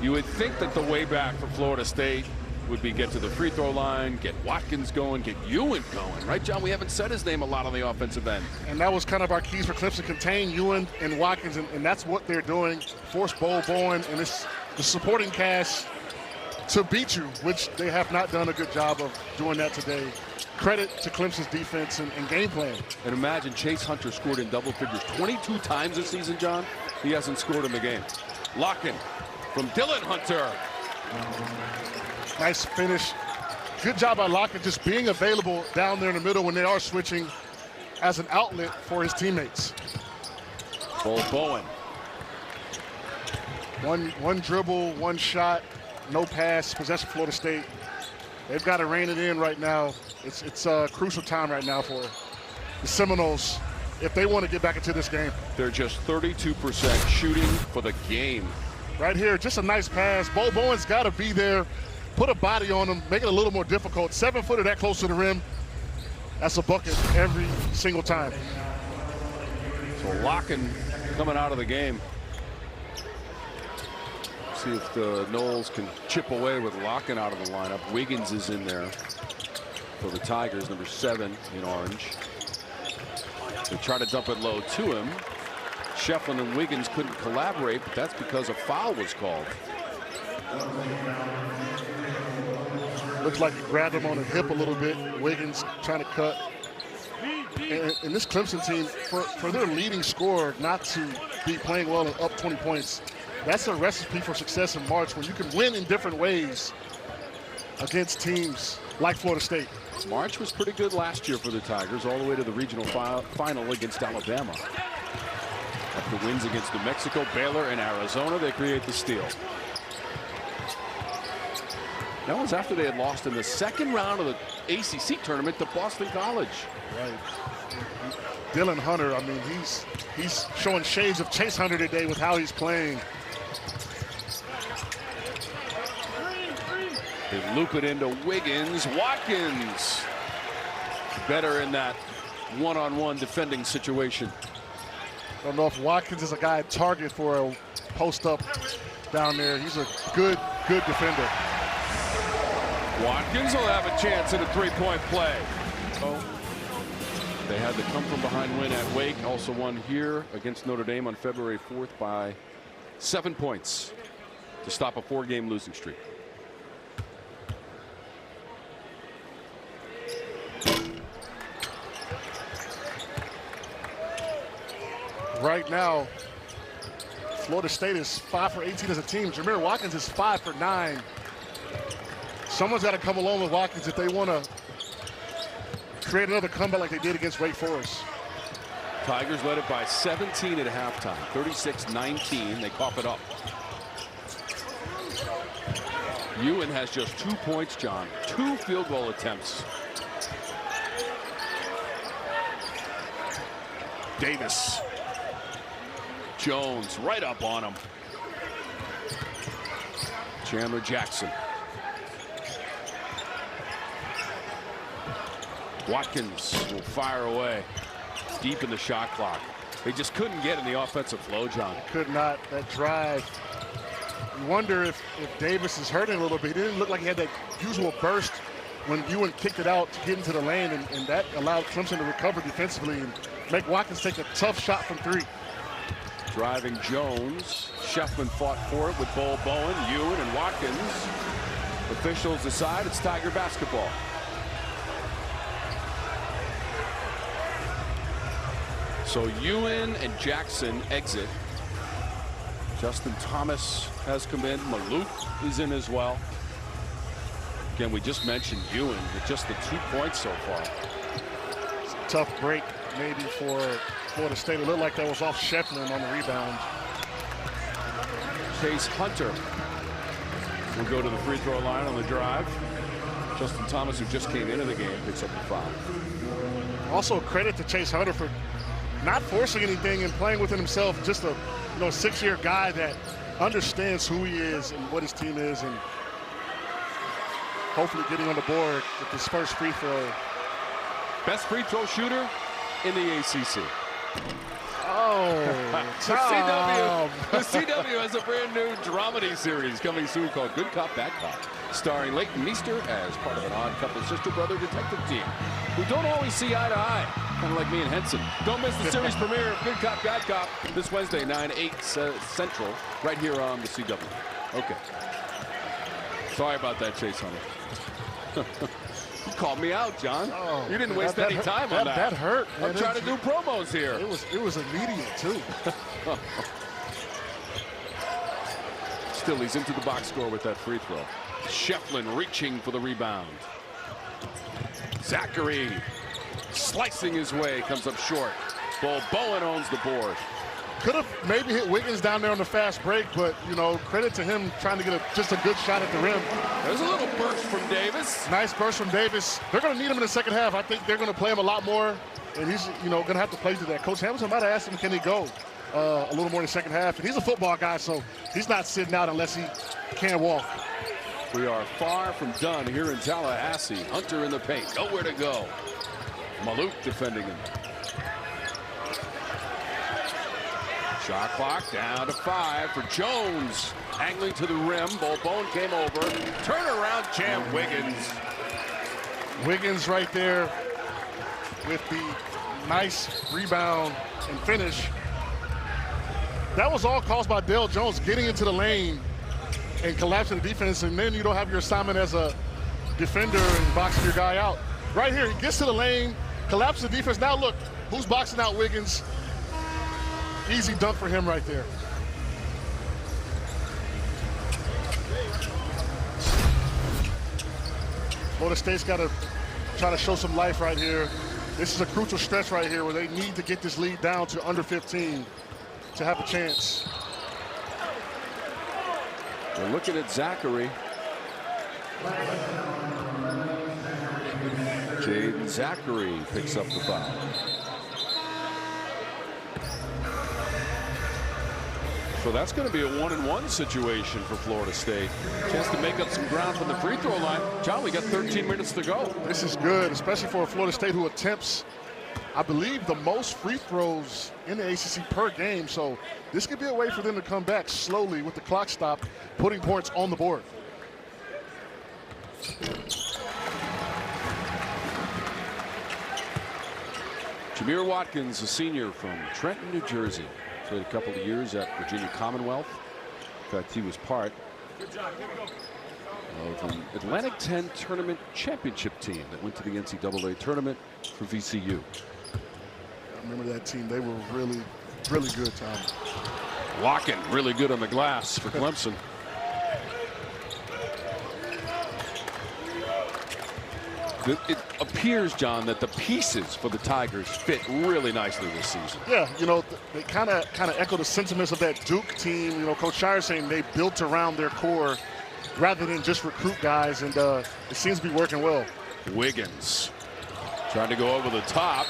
You would think that the way back for Florida State would be get to the free throw line, get Watkins going, get Ewan going. Right, John? We haven't said his name a lot on the offensive end. And that was kind of our keys for Clemson, contain Ewan and Watkins, and that's what they're doing. Force Bo Bowen and the supporting cast to beat you, which they have not done a good job of doing that today. Credit to Clemson's defense and game plan. And imagine Chase Hunter scored in double figures 22 times this season, John. He hasn't scored in the game. Locken from Dylan Hunter. Nice finish. Good job by Locken just being available down there in the middle when they are switching as an outlet for his teammates. Bo Bowen. One dribble, one shot, no pass, possession Florida State. They've got to rein it in right now. It's a crucial time right now for the Seminoles if they want to get back into this game. They're just 32% shooting for the game. Right here, just a nice pass. Bo Bowen's got to be there, put a body on him, make it a little more difficult. 7-footer that close to the rim, that's a bucket every single time. So Locken coming out of the game. See if the Noles can chip away with Locken out of the lineup. Wiggins is in there for the Tigers, number 7 in orange. They try to dump it low to him. Schieffelin and Wiggins couldn't collaborate, but that's because a foul was called. Looks like he grabbed him on the hip a little bit. Wiggins trying to cut. And this Clemson team, for their leading scorer not to be playing well and up 20 points, that's a recipe for success in March when you can win in different ways against teams like Florida State. March was pretty good last year for the Tigers, all the way to the regional final against Alabama. After wins against New Mexico, Baylor, and Arizona, they create the steal. That was after they had lost in the second round of the ACC tournament to Boston College. Right. Dylan Hunter, I mean, he's showing shades of Chase Hunter today with how he's playing. They loop it into Wiggins. Watkins better in that one-on-one defending situation. I don't know if Watkins is a guy at target for a post-up down there. He's a good defender. Watkins will have a chance at a three-point play. Oh. They had the come-from-behind win at Wake. Also won here against Notre Dame on February 4th by 7 points to stop a 4-game losing streak. Right now, Florida State is 5 for 18 as a team. Jamir Watkins is 5 for 9. Someone's got to come along with Watkins if they want to create another comeback like they did against Wake Forest. Tigers led it by 17 at halftime, 36-19. They cough it up. Ewan has just 2 points, John. 2 field goal attempts. Davis. Jones right up on him. Chandler Jackson. Watkins will fire away deep in the shot clock. They just couldn't get in the offensive flow, John. Could not. That drive. You wonder if Davis is hurting a little bit. He didn't look like he had that usual burst when Ewan kicked it out to get into the lane, and that allowed Clemson to recover defensively and make Watkins take a tough shot from 3. Driving Jones. Schieffelin fought for it with Bull Bowen, Ewan, and Watkins. Officials decide it's Tiger basketball. So Ewan and Jackson exit. Justin Thomas has come in. Maluk is in as well. Again, we just mentioned Ewan with just the 2 points so far. It's a tough break maybe for Florida State. It looked like that was off Schieffelin on the rebound. Chase Hunter will go to the free throw line on the drive. Justin Thomas, who just came into the game, picks up the foul. Also credit to Chase Hunter for not forcing anything and playing within himself. Just a 6-year guy that understands who he is and what his team is, and hopefully getting on the board with his first free throw. Best free throw shooter in the ACC. Oh, the CW has a brand new dramedy series coming soon called Good Cop, Bad Cop, starring Leighton Meester as part of an odd couple sister-brother detective team who don't always see eye to eye, kind of like me and Henson. Don't miss the series premiere of Good Cop, Bad Cop this Wednesday, 9/8 Central, right here on the CW. Okay. Sorry about that, Chase Hunter. You called me out, John. Oh, you didn't waste any time on that. That hurt. I'm trying to do promos here. It was immediate too. Still, he's into the box score with that free throw. Schieffelin reaching for the rebound. Zachary slicing his way, comes up short. Bull Bowen owns the board. Could have maybe hit Wiggins down there on the fast break, but credit to him trying to get just a good shot at the rim. There's a little burst from Davis. Nice burst from Davis. They're going to need him in the second half. I think they're going to play him a lot more, and he's going to have to play through that. Coach Hamilton might have asked him, can he go a little more in the second half? And he's a football guy, so he's not sitting out unless he can walk. We are far from done here in Tallahassee. Hunter in the paint, nowhere to go. Maluk defending him. Shot clock down to 5 for Jones. angling to the rim. Bone came over. Turnaround jam, Wiggins. Wiggins right there with the nice rebound and finish. That was all caused by Dale Jones getting into the lane and collapsing the defense, and then you don't have your assignment as a defender and boxing your guy out. Right here, he gets to the lane, collapses the defense. Now look, who's boxing out Wiggins? Easy dunk for him right there. Florida State's got to try to show some life right here. This is a crucial stretch right here where they need to get this lead down to under 15 to have a chance. We're looking at Zachary. Jaden Zachary picks up the foul. So that's going to be a 1-and-1 situation for Florida State. Chance to make up some ground from the free throw line. John, we got 13 minutes to go. This is good, especially for Florida State, who attempts, I believe, the most free throws in the ACC per game. So this could be a way for them to come back slowly with the clock stop, putting points on the board. Jamir Watkins, a senior from Trenton, New Jersey. Played a couple of years at Virginia Commonwealth. In fact, he was part of an Atlantic 10 tournament championship team that went to the NCAA tournament for VCU. I remember that team. They were really, really good, Tom. Locken, really good on the glass for Clemson. It appears, John, that the pieces for the Tigers fit really nicely this season. Yeah, you know, they kind of echo the sentiments of that Duke team. You know, Coach Shire saying they built around their core rather than just recruit guys, and it seems to be working well. Wiggins trying to go over the top.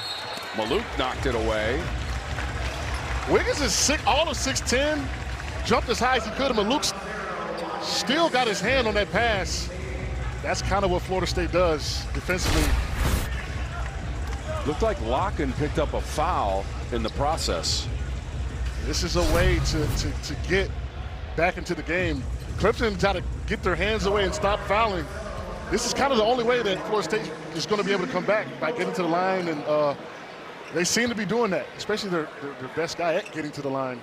Maluk knocked it away. Wiggins is all of 6'10", jumped as high as he could, and Maluk still got his hand on that pass. That's kind of what Florida State does defensively. Looked like Locken picked up a foul in the process. This is a way to get back into the game. Clemson got to get their hands away and stop fouling. This is kind of the only way that Florida State is going to be able to come back, by getting to the line, and they seem to be doing that, especially their best guy at getting to the line.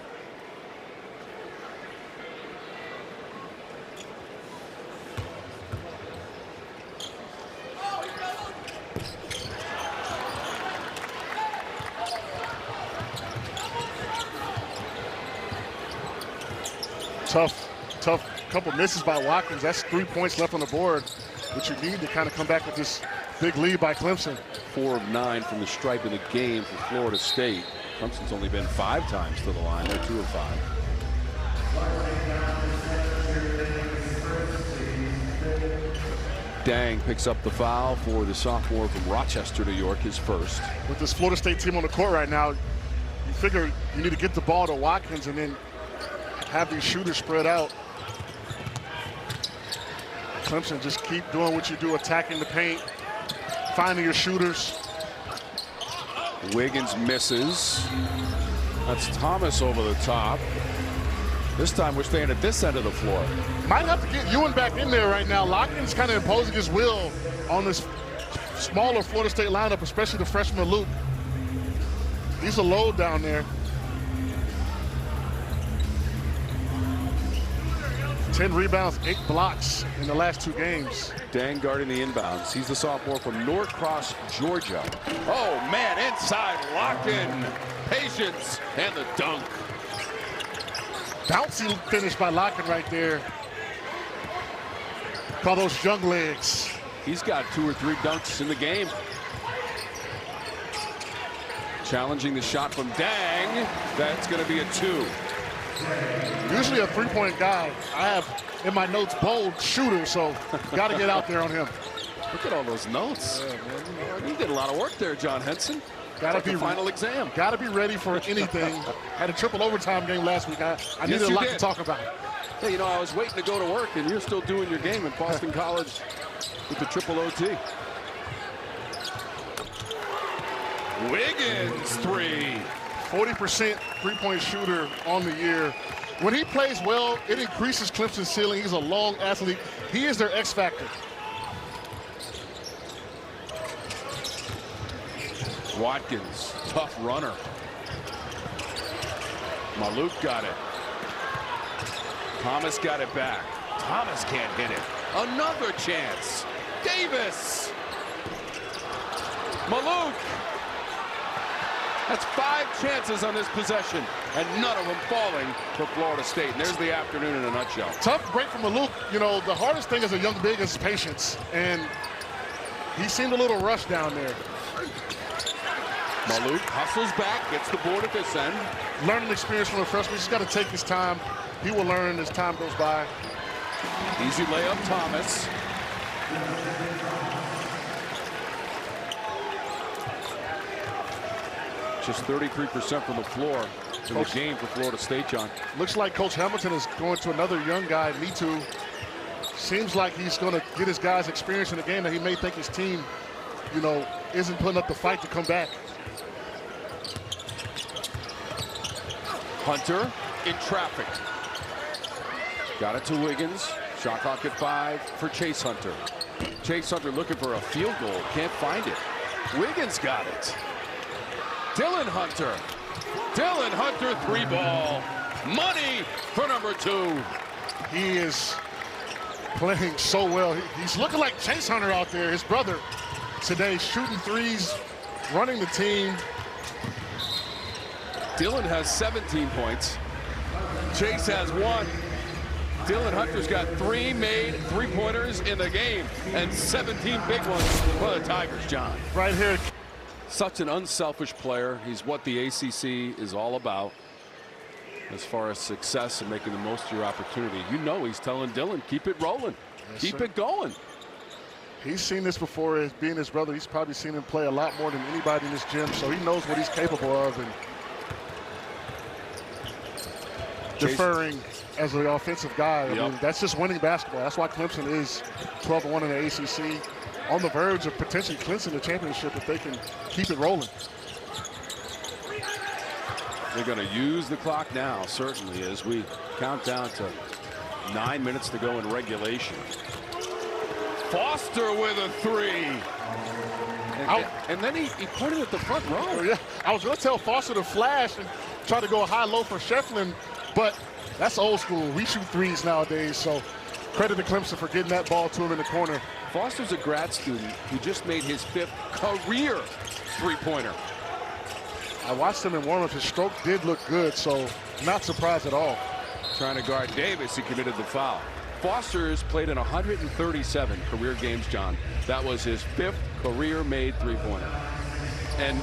Tough couple misses by Watkins. That's 3 points left on the board, which you need to kind of come back with this big lead by Clemson. 4 of 9 from the stripe in the game for Florida State. Clemson's only been 5 times to the line. They're 2 of 5. Dang picks up the foul for the sophomore from Rochester, New York, his first. With this Florida State team on the court right now, you figure you need to get the ball to Watkins and then have these shooters spread out. Clemson, just keep doing what you do, attacking the paint, finding your shooters. Wiggins misses. That's Thomas over the top. This time we're staying at this end of the floor. Might have to get Ewan back in there right now. Locken's kind of imposing his will on this smaller Florida State lineup, especially the freshman Luke. He's a load down there. 10 rebounds, 8 blocks in the last 2 games. Dang guarding the inbounds. He's the sophomore from Norcross, Georgia. Oh, man, inside Locken. Patience and the dunk. Bouncy finish by Locken right there. Call those young legs. He's got 2 or 3 dunks in the game. Challenging the shot from Dang. That's going to be a 2. Usually a 3-point guy. I have in my notes bold shooter, so got to get out there on him. Look at all those notes. Yeah, man. You did a lot of work there, John Henson. Got to be the final exam. Got to be ready for anything. Had a triple overtime game last week. I needed a lot to talk about. Hey, you know, I was waiting to go to work, and you're still doing your game at Boston College with the triple OT. Wiggins 3. 40% 3-point shooter on the year. when he plays well, it increases Clemson's ceiling. He's a long athlete. He is their X factor. Watkins, tough runner. Maluk got it. Thomas got it back. Thomas can't hit it. Another chance. Davis. Maluk. That's 5 chances on this possession, and none of them falling for Florida State. And there's the afternoon in a nutshell. Tough break from Maluk. You know, the hardest thing as a young big is patience, and he seemed a little rushed down there. Maluk hustles back, gets the board at this end. Learning experience from a freshman. He's got to take his time. He will learn as time goes by. Easy layup, Thomas. Just 33% from the floor in the game for Florida State, John. Looks like Coach Hamilton is going to another young guy, Me Too. Seems like he's going to get his guys experience in a game that he may think his team, you know, isn't putting up the fight to come back. Hunter in traffic. Got it to Wiggins. Shot clock at 5 for Chase Hunter. Chase Hunter looking for a field goal. Can't find it. Wiggins got it. Dylan Hunter. Dylan Hunter, 3-ball. Money for number 2. He is playing so well. He's looking like Chase Hunter out there, his brother, today, shooting threes, running the team. Dylan has 17 points. Chase has 1. Dylan Hunter's got 3 made 3-pointers in the game and 17 big ones for the Tigers, John. Right here. Such an unselfish player. He's what the ACC is all about as far as success and making the most of your opportunity. You know he's telling Dylan, keep it rolling. Yes, keep sir. it going. He's seen this before as being his brother. He's probably seen him play a lot more than anybody in this gym, so he knows what he's capable of. And deferring as an offensive guy, I mean, that's just winning basketball. That's why Clemson is 12-1 in the ACC. On the verge of potentially clinching the championship if they can keep it rolling. They're going to use the clock now, certainly, as we count down to 9 minutes to go in regulation. Foster with a 3. And then he pointed at the front row. Yeah, I was going to tell Foster to flash and try to go high-low for Schieffelin, but that's old school. We shoot threes nowadays, so credit to Clemson for getting that ball to him in the corner. Foster's a grad student who just made his 5th career 3-pointer. I watched him in warm-up. His stroke did look good, so not surprised at all. Trying to guard Davis, he committed the foul. Foster's played in 137 career games, John. That was his 5th career-made 3-pointer. And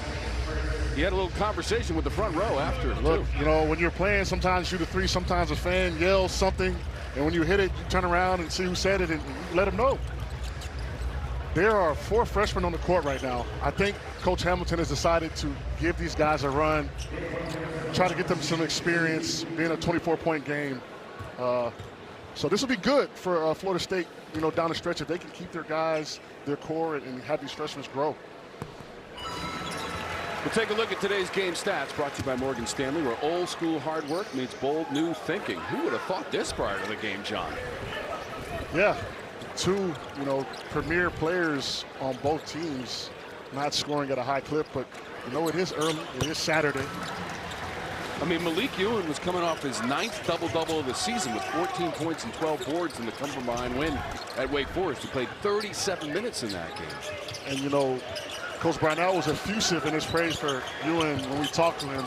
he had a little conversation with the front row after. Look, you know, when you're playing, sometimes you shoot a 3, sometimes a fan yells something, and when you hit it, you turn around and see who said it and you let them know. There are 4 freshmen on the court right now. I think Coach Hamilton has decided to give these guys a run, try to get them some experience, being a 24-point game. So this will be good for Florida State, you know, down the stretch if they can keep their guys, their core, and have these freshmen grow. We'll take a look at today's game stats, brought to you by Morgan Stanley, where old school hard work meets bold new thinking. Who would have thought this prior to the game, John? Yeah. 2, you know, premier players on both teams not scoring at a high clip, but you know, it is early. It is Saturday. I mean, Malik Ewan was coming off his 9th double-double of the season with 14 points and 12 boards in the come-from-behind win at Wake Forest. He played 37 minutes in that game. And, you know, Coach Brownell was effusive in his praise for Ewan when we talked to him.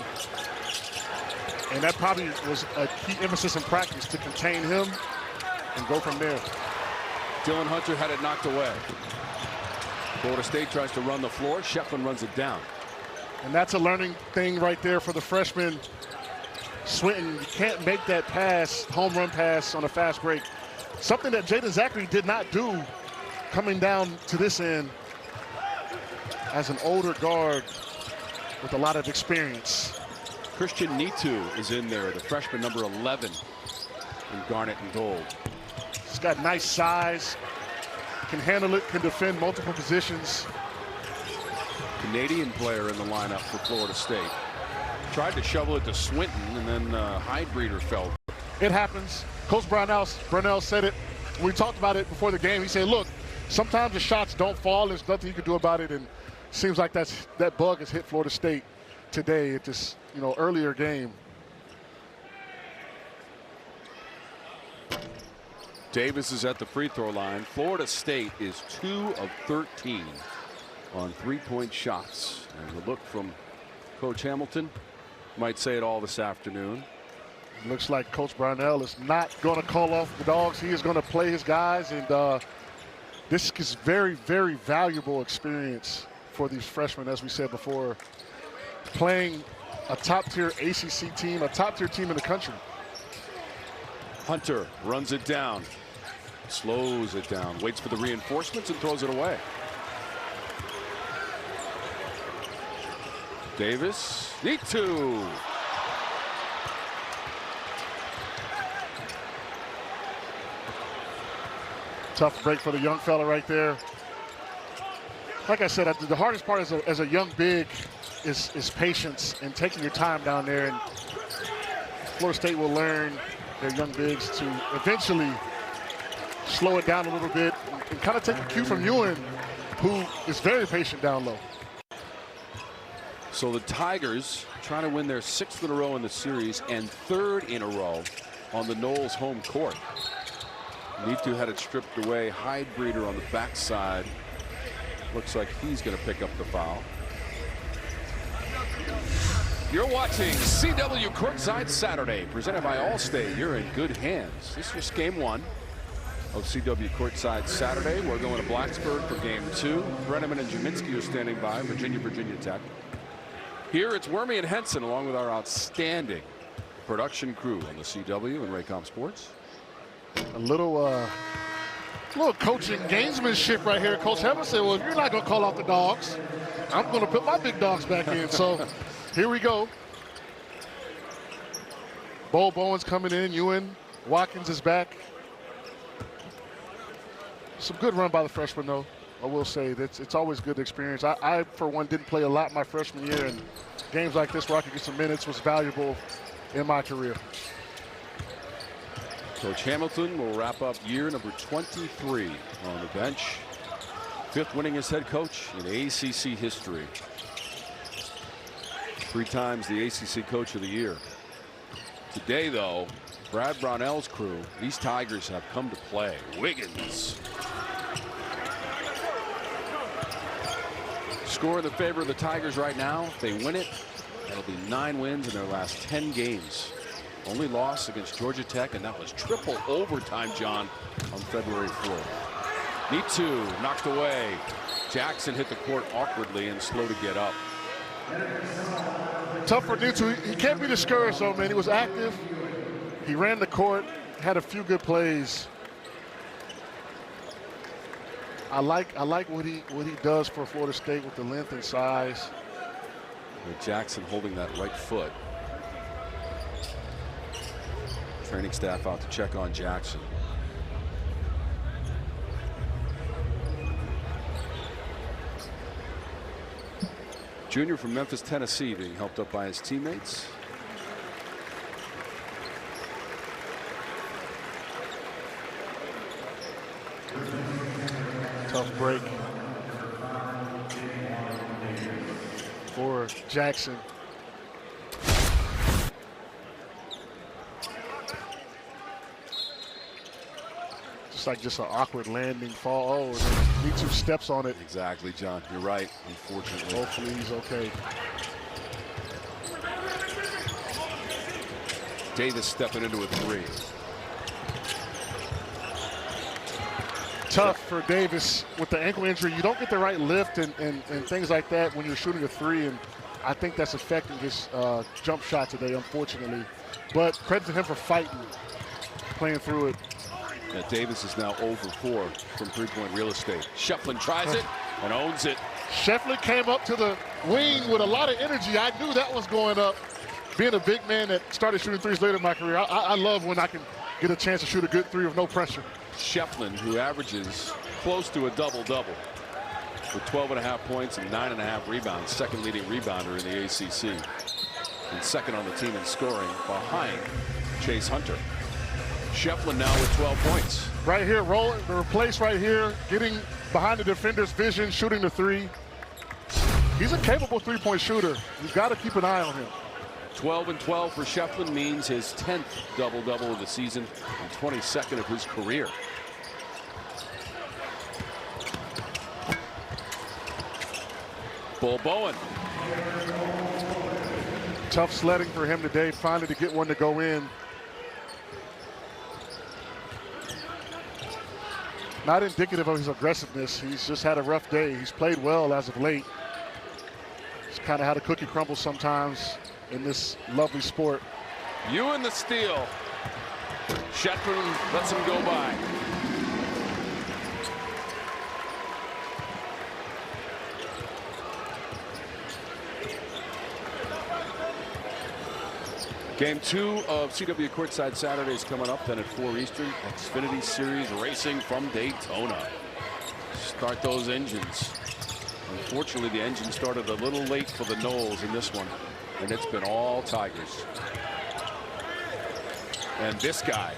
And that probably was a key emphasis in practice to contain him and go from there. Dylan Hunter had it knocked away. Florida State tries to run the floor. Schieffelin runs it down. And that's a learning thing right there for the freshman. Swinton, you can't make that pass, home run pass on a fast break. Something that Jaden Zachary did not do coming down to this end as an older guard with a lot of experience. Christian Nitu is in there, the freshman number 11 in garnet and gold. He's got nice size, can handle it, can defend multiple positions. Canadian player in the lineup for Florida State. Tried to shovel it to Swinton, and then Hydebreeder fell. It happens. Coach Brownell said it. We talked about it before the game. He said, look, sometimes the shots don't fall. There's nothing you can do about it. And it seems like that bug has hit Florida State today at this, earlier game. Davis is at the free throw line. Florida State is 2 of 13 on three-point shots. And the look from Coach Hamilton might say it all this afternoon. Looks like Coach Brownell is not going to call off the dogs. He is going to play his guys, and this is very, very valuable experience for these freshmen, as we said before, playing a top-tier ACC team, a top-tier team in the country. Hunter runs it down, slows it down, waits for the reinforcements and throws it away. Davis, need two. Tough break for the young fella right there. Like I said, the hardest part as a young big is patience and taking your time down there. And Florida State will learn their young bigs to eventually slow it down a little bit and kind of take a cue from Ewan, who is very patient down low. So the Tigers trying to win their 6th in a row in the series and 3rd in a row on the Noles home court. Nitu had it stripped away. Hydebreeder on the backside. Looks like he's going to pick up the foul. You're watching CW Courtside Saturday, presented by Allstate. You're in good hands. This is game 1 of CW Courtside Saturday. We're going to Blacksburg for game 2. Brenneman and Jaminski are standing by. Virginia Tech. Here it's Wormy and Henson, along with our outstanding production crew on the CW and Raycom Sports. A little coaching gamesmanship right here. Coach Hamilton said, well, if you're not going to call off the dogs, I'm going to put my big dogs back in. So here we go. Bo Bowen's coming in. Ewan Watkins is back. Some good run by the freshman, though. I will say that it's always good experience. I, for one, didn't play a lot my freshman year, and games like this where I could get some minutes was valuable in my career. Coach Hamilton will wrap up year number 23 on the bench. 5th winningest head coach in ACC history. 3 times the ACC Coach of the Year. Today, though, Brad Brownell's crew, these Tigers have come to play. Wiggins. Score in the favor of the Tigers right now. If they win it, that'll be 9 wins in their last 10 games. Only loss against Georgia Tech, and that was triple overtime, John, on February 4th. Nitu knocked away. Jackson hit the court awkwardly and slow to get up. Tough for Nitu. He can't be discouraged, though, man. He was active. He ran the court, had a few good plays. I like what he does for Florida State with the length and size. With Jackson holding that right foot. Training staff out to check on Jackson. Junior from Memphis, Tennessee, being helped up by his teammates. Tough break for Jackson. Just an awkward landing fall. Oh, Nitu steps on it. Exactly, John. You're right, unfortunately. Hopefully he's okay. Davis stepping into a 3. Tough for Davis with the ankle injury. You don't get the right lift and things like that when you're shooting a 3, and I think that's affecting his jump shot today, unfortunately. But credit to him for fighting, playing through it. Yeah, Davis is now 0 for 4 from 3-point real estate. Schieffelin tries it and owns it. Schieffelin came up to the wing with a lot of energy. I knew that was going up. Being a big man that started shooting 3s later in my career, I love when I can get a chance to shoot a good 3 with no pressure. Schieffelin, who averages close to a double-double with 12.5 points and 9.5 rebounds, 2nd leading rebounder in the ACC, and 2nd on the team in scoring behind Chase Hunter. Schieffelin now with 12 points. Right here, rolling, the replace right here, getting behind the defender's vision, shooting the three. He's a capable three-point shooter. You've got to keep an eye on him. 12 and 12 for Schieffelin means his 10th double-double of the season and 22nd of his career. Bull Bowen. Tough sledding for him today, finally to get one to go in. Not indicative of his aggressiveness. He's just had a rough day. He's played well as of late. It's kind of how the cookie crumbles sometimes in this lovely sport. Ewan the steal. Schieffelin lets him go by. Game 2 of CW Courtside Saturday is coming up, then at 4 Eastern. Xfinity Series racing from Daytona. Start those engines. Unfortunately, the engine started a little late for the Noles in this one, and it's been all Tigers. And this guy,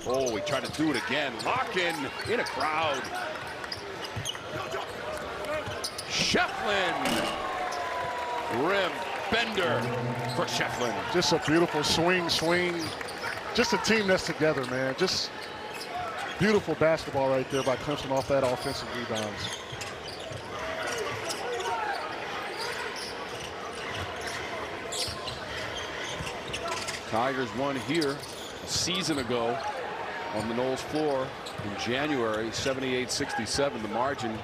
oh, he tried to do it again. Lock in a crowd. Schieffelin. Rim bender for Schieffelin. Just a beautiful swing. Just a team that's together, man. Just beautiful basketball right there by Clemson off that offensive rebounds. Tigers won here a season ago on the Noles floor in January, 78-67. The margin.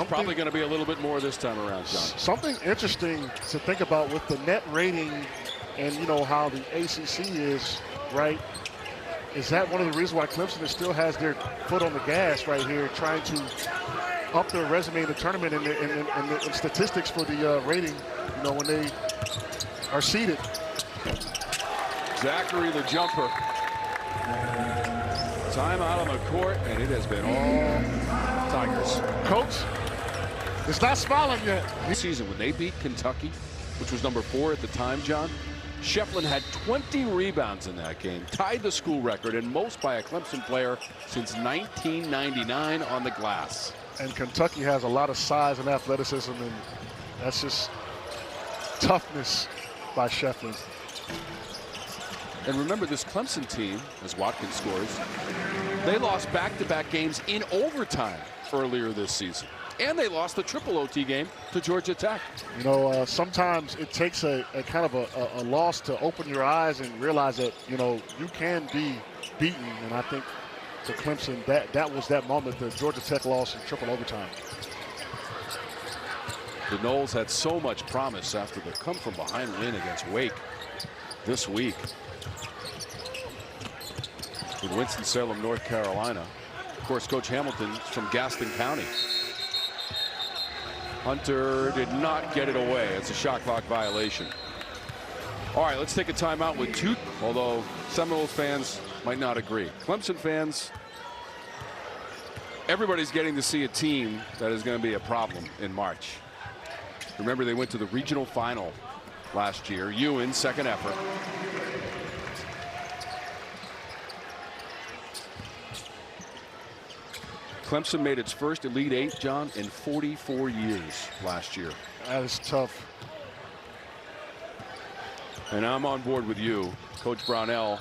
Probably going to be a little bit more this time around, John. Something interesting to think about with the net rating and, you know, how the ACC is, right? Is that one of the reasons why Clemson still has their foot on the gas right here, trying to up their resume in the tournament and the statistics for the rating, you know, when they are seeded. Zachary the jumper. Time out on the court, and it has been all Tigers. Coach, it's not smiling yet. This season, when they beat Kentucky, which was number 4 at the time, John, Schieffelin had 20 rebounds in that game, tied the school record and most by a Clemson player since 1999 on the glass. And Kentucky has a lot of size and athleticism, and that's just toughness by Schieffelin. And remember, this Clemson team, as Watkins scores, they lost back-to-back games in overtime earlier this season. And they lost the triple OT game to Georgia Tech. You know, sometimes it takes a kind of a loss to open your eyes and realize that, you know, you can be beaten. And I think for Clemson, that was that moment, the Georgia Tech loss in triple overtime. The Noles had so much promise after the come-from-behind win against Wake this week in Winston-Salem, North Carolina. Of course, Coach Hamilton's from Gaston County. Hunter did not get it away. It's a shot clock violation. All right, let's take a timeout with 2, although Seminoles fans might not agree. Clemson fans, everybody's getting to see a team that is going to be a problem in March. Remember, they went to the regional final last year. Ewan, second effort. Clemson made its first Elite 8, John, in 44 years last year. That is tough. And I'm on board with you. Coach Brownell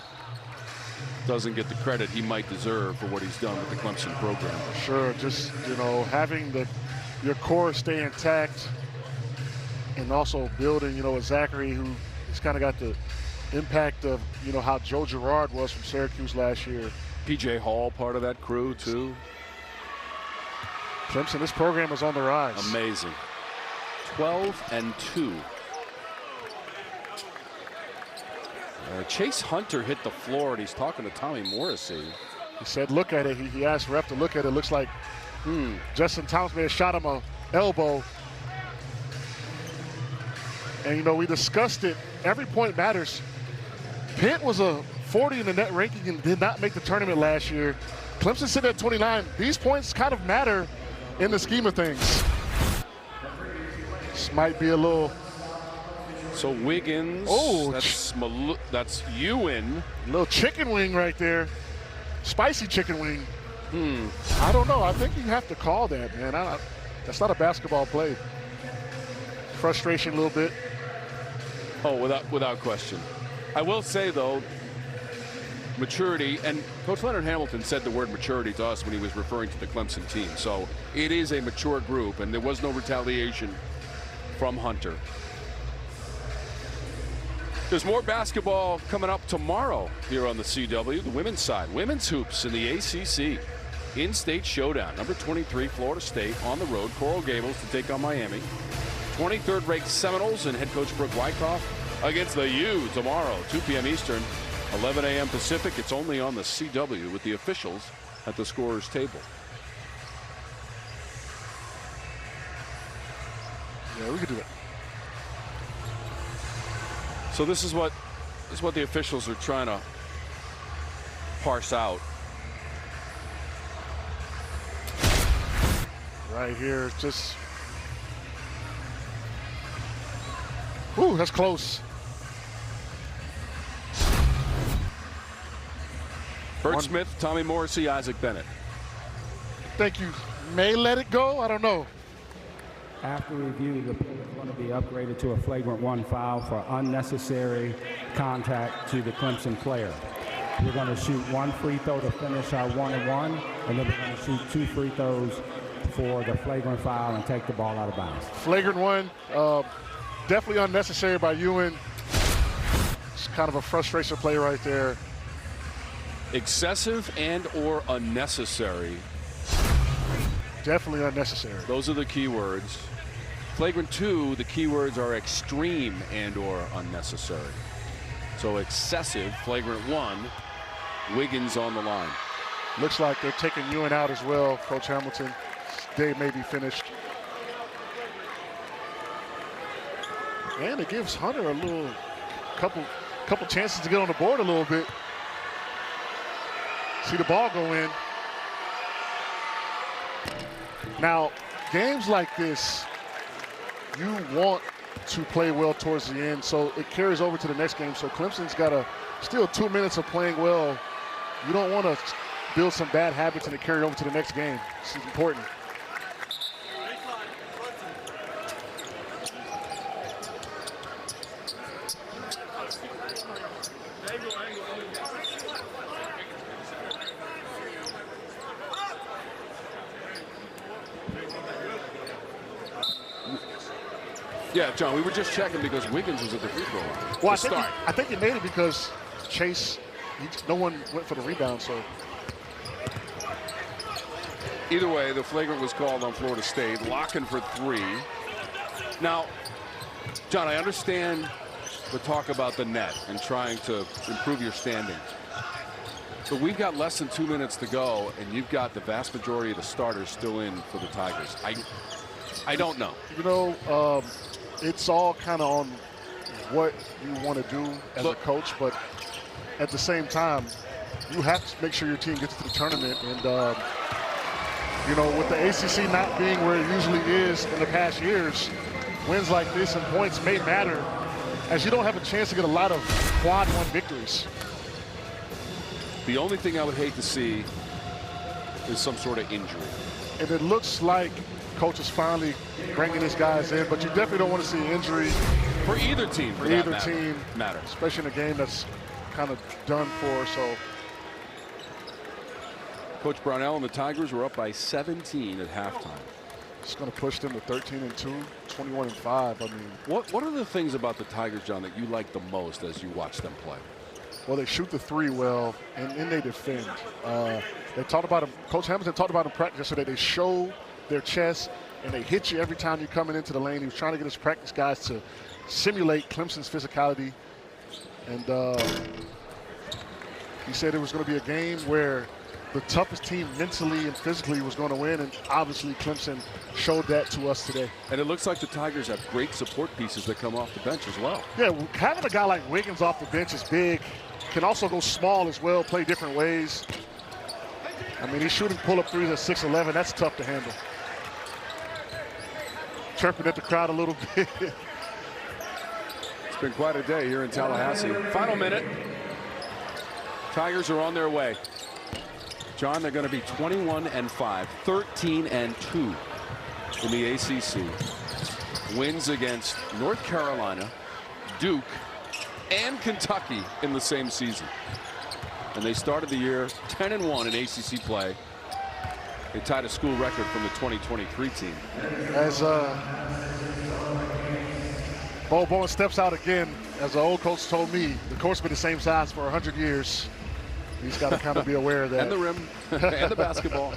doesn't get the credit he might deserve for what he's done with the Clemson program. Sure, just, you know, having your core stay intact and also building, you know, a Zachary who has kind of got the impact of, you know, how Joe Girard was from Syracuse last year. P.J. Hall, part of that crew, too. Clemson, this program is on the rise. Amazing. 12-2. Chase Hunter hit the floor, and he's talking to Tommy Morrissey. He said, look at it. He asked ref to look at it. Looks like Justin Thomas may have shot him an elbow. And, you know, we discussed it. Every point matters. Pitt was a 40 in the net ranking and did not make the tournament last year. Clemson sitting at 29. These points kind of matter in the scheme of things. This might be a little So Wiggins. Oh, that's Ewan. Little chicken wing right there. Spicy chicken wing. I don't know. I think you have to call that, man. That's not a basketball play. Frustration a little bit. Oh, without question. I will say, though, maturity, and Coach Leonard Hamilton said the word maturity to us when he was referring to the Clemson team. So it is a mature group, and there was no retaliation from Hunter. There's more basketball coming up tomorrow here on the CW, the women's side. Women's hoops in the ACC. In-state showdown. Number 23, Florida State on the road. Coral Gables to take on Miami. 23rd ranked Seminoles and head coach Brooke Wyckoff against the U tomorrow, 2 p.m. Eastern, 11 a.m. Pacific. It's only on the CW with the officials at the scorer's table. Yeah, we could do it. So this is what the officials are trying to parse out. Right here, just. Ooh, that's close. Bert Smith, Tommy Morrissey, Isaac Bennett. I think you may let it go. I don't know. After review, the play is going to be upgraded to a flagrant 1 foul for unnecessary contact to the Clemson player. We're going to shoot 1 free throw to finish our 1-and-1, and then we're going to shoot 2 free throws for the flagrant foul and take the ball out of bounds. Flagrant 1, definitely unnecessary by Ewan. It's kind of a frustration play right there. Excessive and or unnecessary. Definitely unnecessary. Those are the key words. Flagrant 2, the key words are extreme and or unnecessary. So excessive, flagrant 1, Wiggins on the line. Looks like they're taking Ewan out as well, Coach Hamilton. Day may be finished. And it gives Hunter a little couple chances to get on the board a little bit. See the ball go in. Now, games like this, you want to play well towards the end, so it carries over to the next game. So Clemson's got still 2 minutes of playing well. You don't want to build some bad habits and it carry over to the next game. This is important. Yeah, John, we were just checking because Wiggins was at the free throw line. Well, I think he made it because Chase, no one went for the rebound, so. Either way, the flagrant was called on Florida State, locking for 3. Now, John, I understand the talk about the net and trying to improve your standing. But we've got less than 2 minutes to go, and you've got the vast majority of the starters still in for the Tigers. I don't know. You know, it's all kind of on what you want to do as a coach, but at the same time, you have to make sure your team gets to the tournament. And, you know, with the ACC not being where it usually is in the past years, wins like this and points may matter, as you don't have a chance to get a lot of quad 1 victories. The only thing I would hate to see is some sort of injury. And it looks like coach is finally bringing his guys in, but you definitely don't want to see injury for either team. For either team matters, especially in a game that's kind of done for. So, Coach Brownell and the Tigers were up by 17 at halftime. It's going to push them to 13-2, 21-5. I mean, what are the things about the Tigers, John, that you like the most as you watch them play? Well, they shoot the 3 well, and then they defend. They talked about them. Coach Hamilton talked about in practice yesterday. They show their chest, and they hit you every time you're coming into the lane. He was trying to get his practice guys to simulate Clemson's physicality. And he said it was going to be a game where the toughest team mentally and physically was going to win, and obviously Clemson showed that to us today. And it looks like the Tigers have great support pieces that come off the bench as well. Yeah, having a guy like Wiggins off the bench is big. Can also go small as well, play different ways. I mean, he's shooting pull-up threes at 6'11". That's tough to handle. Chirping at the crowd a little bit. It's been quite a day here in Tallahassee. Final minute. Tigers are on their way. John, they're going to be 21-5, 13-2 in the ACC. Wins against North Carolina, Duke, and Kentucky in the same season. And they started the year 10-1 in ACC play. They tied a school record from the 2023 team. As Bo Bowen steps out again, as the old coach told me, the court's been the same size for 100 years. He's got to kind of be aware of that. And the rim, and the basketball.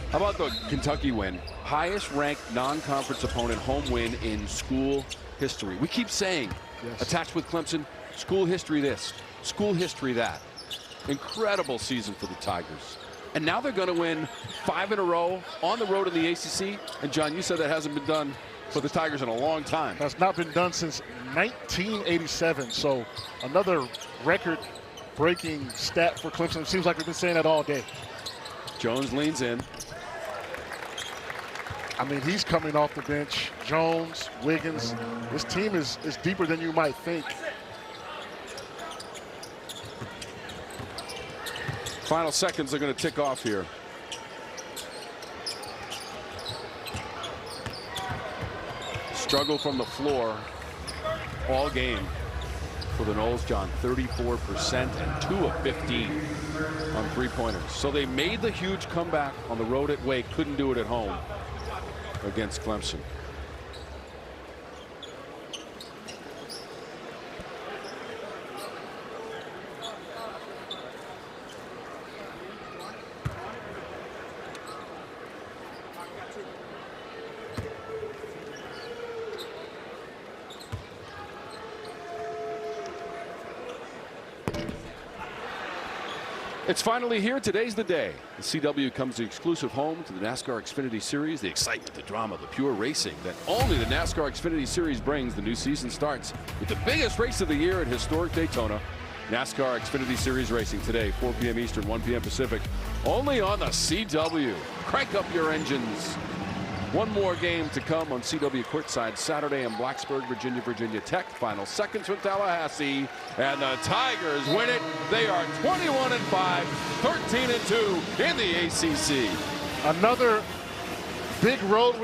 How about the Kentucky win? Highest ranked non-conference opponent home win in school history. We keep saying, yes, attached with Clemson, school history this, school history that. Incredible season for the Tigers. And now they're going to win 5 in a row on the road in the ACC. And John, you said that hasn't been done for the Tigers in a long time. That's not been done since 1987. So another record-breaking stat for Clemson. It seems like we've been saying that all day. Jones leans in. I mean, he's coming off the bench. Jones, Wiggins. This team is deeper than you might think. Final seconds are going to tick off here. Struggle from the floor all game for the Noles, John. 34% and 2 of 15 on three-pointers. So they made the huge comeback on the road at Wake. Couldn't do it at home against Clemson. It's finally here. Today's the day. The CW comes the exclusive home to the NASCAR Xfinity Series. The excitement, the drama, the pure racing that only the NASCAR Xfinity Series brings. The new season starts with the biggest race of the year at historic Daytona. NASCAR Xfinity Series racing today, 4 p.m. Eastern, 1 p.m. Pacific. Only on the CW. Crank up your engines. One more game to come on CW courtside Saturday in Blacksburg, Virginia, Virginia Tech. Final seconds from Tallahassee, and the Tigers win it. They are 21-5, 13-2 in the ACC. Another big road win.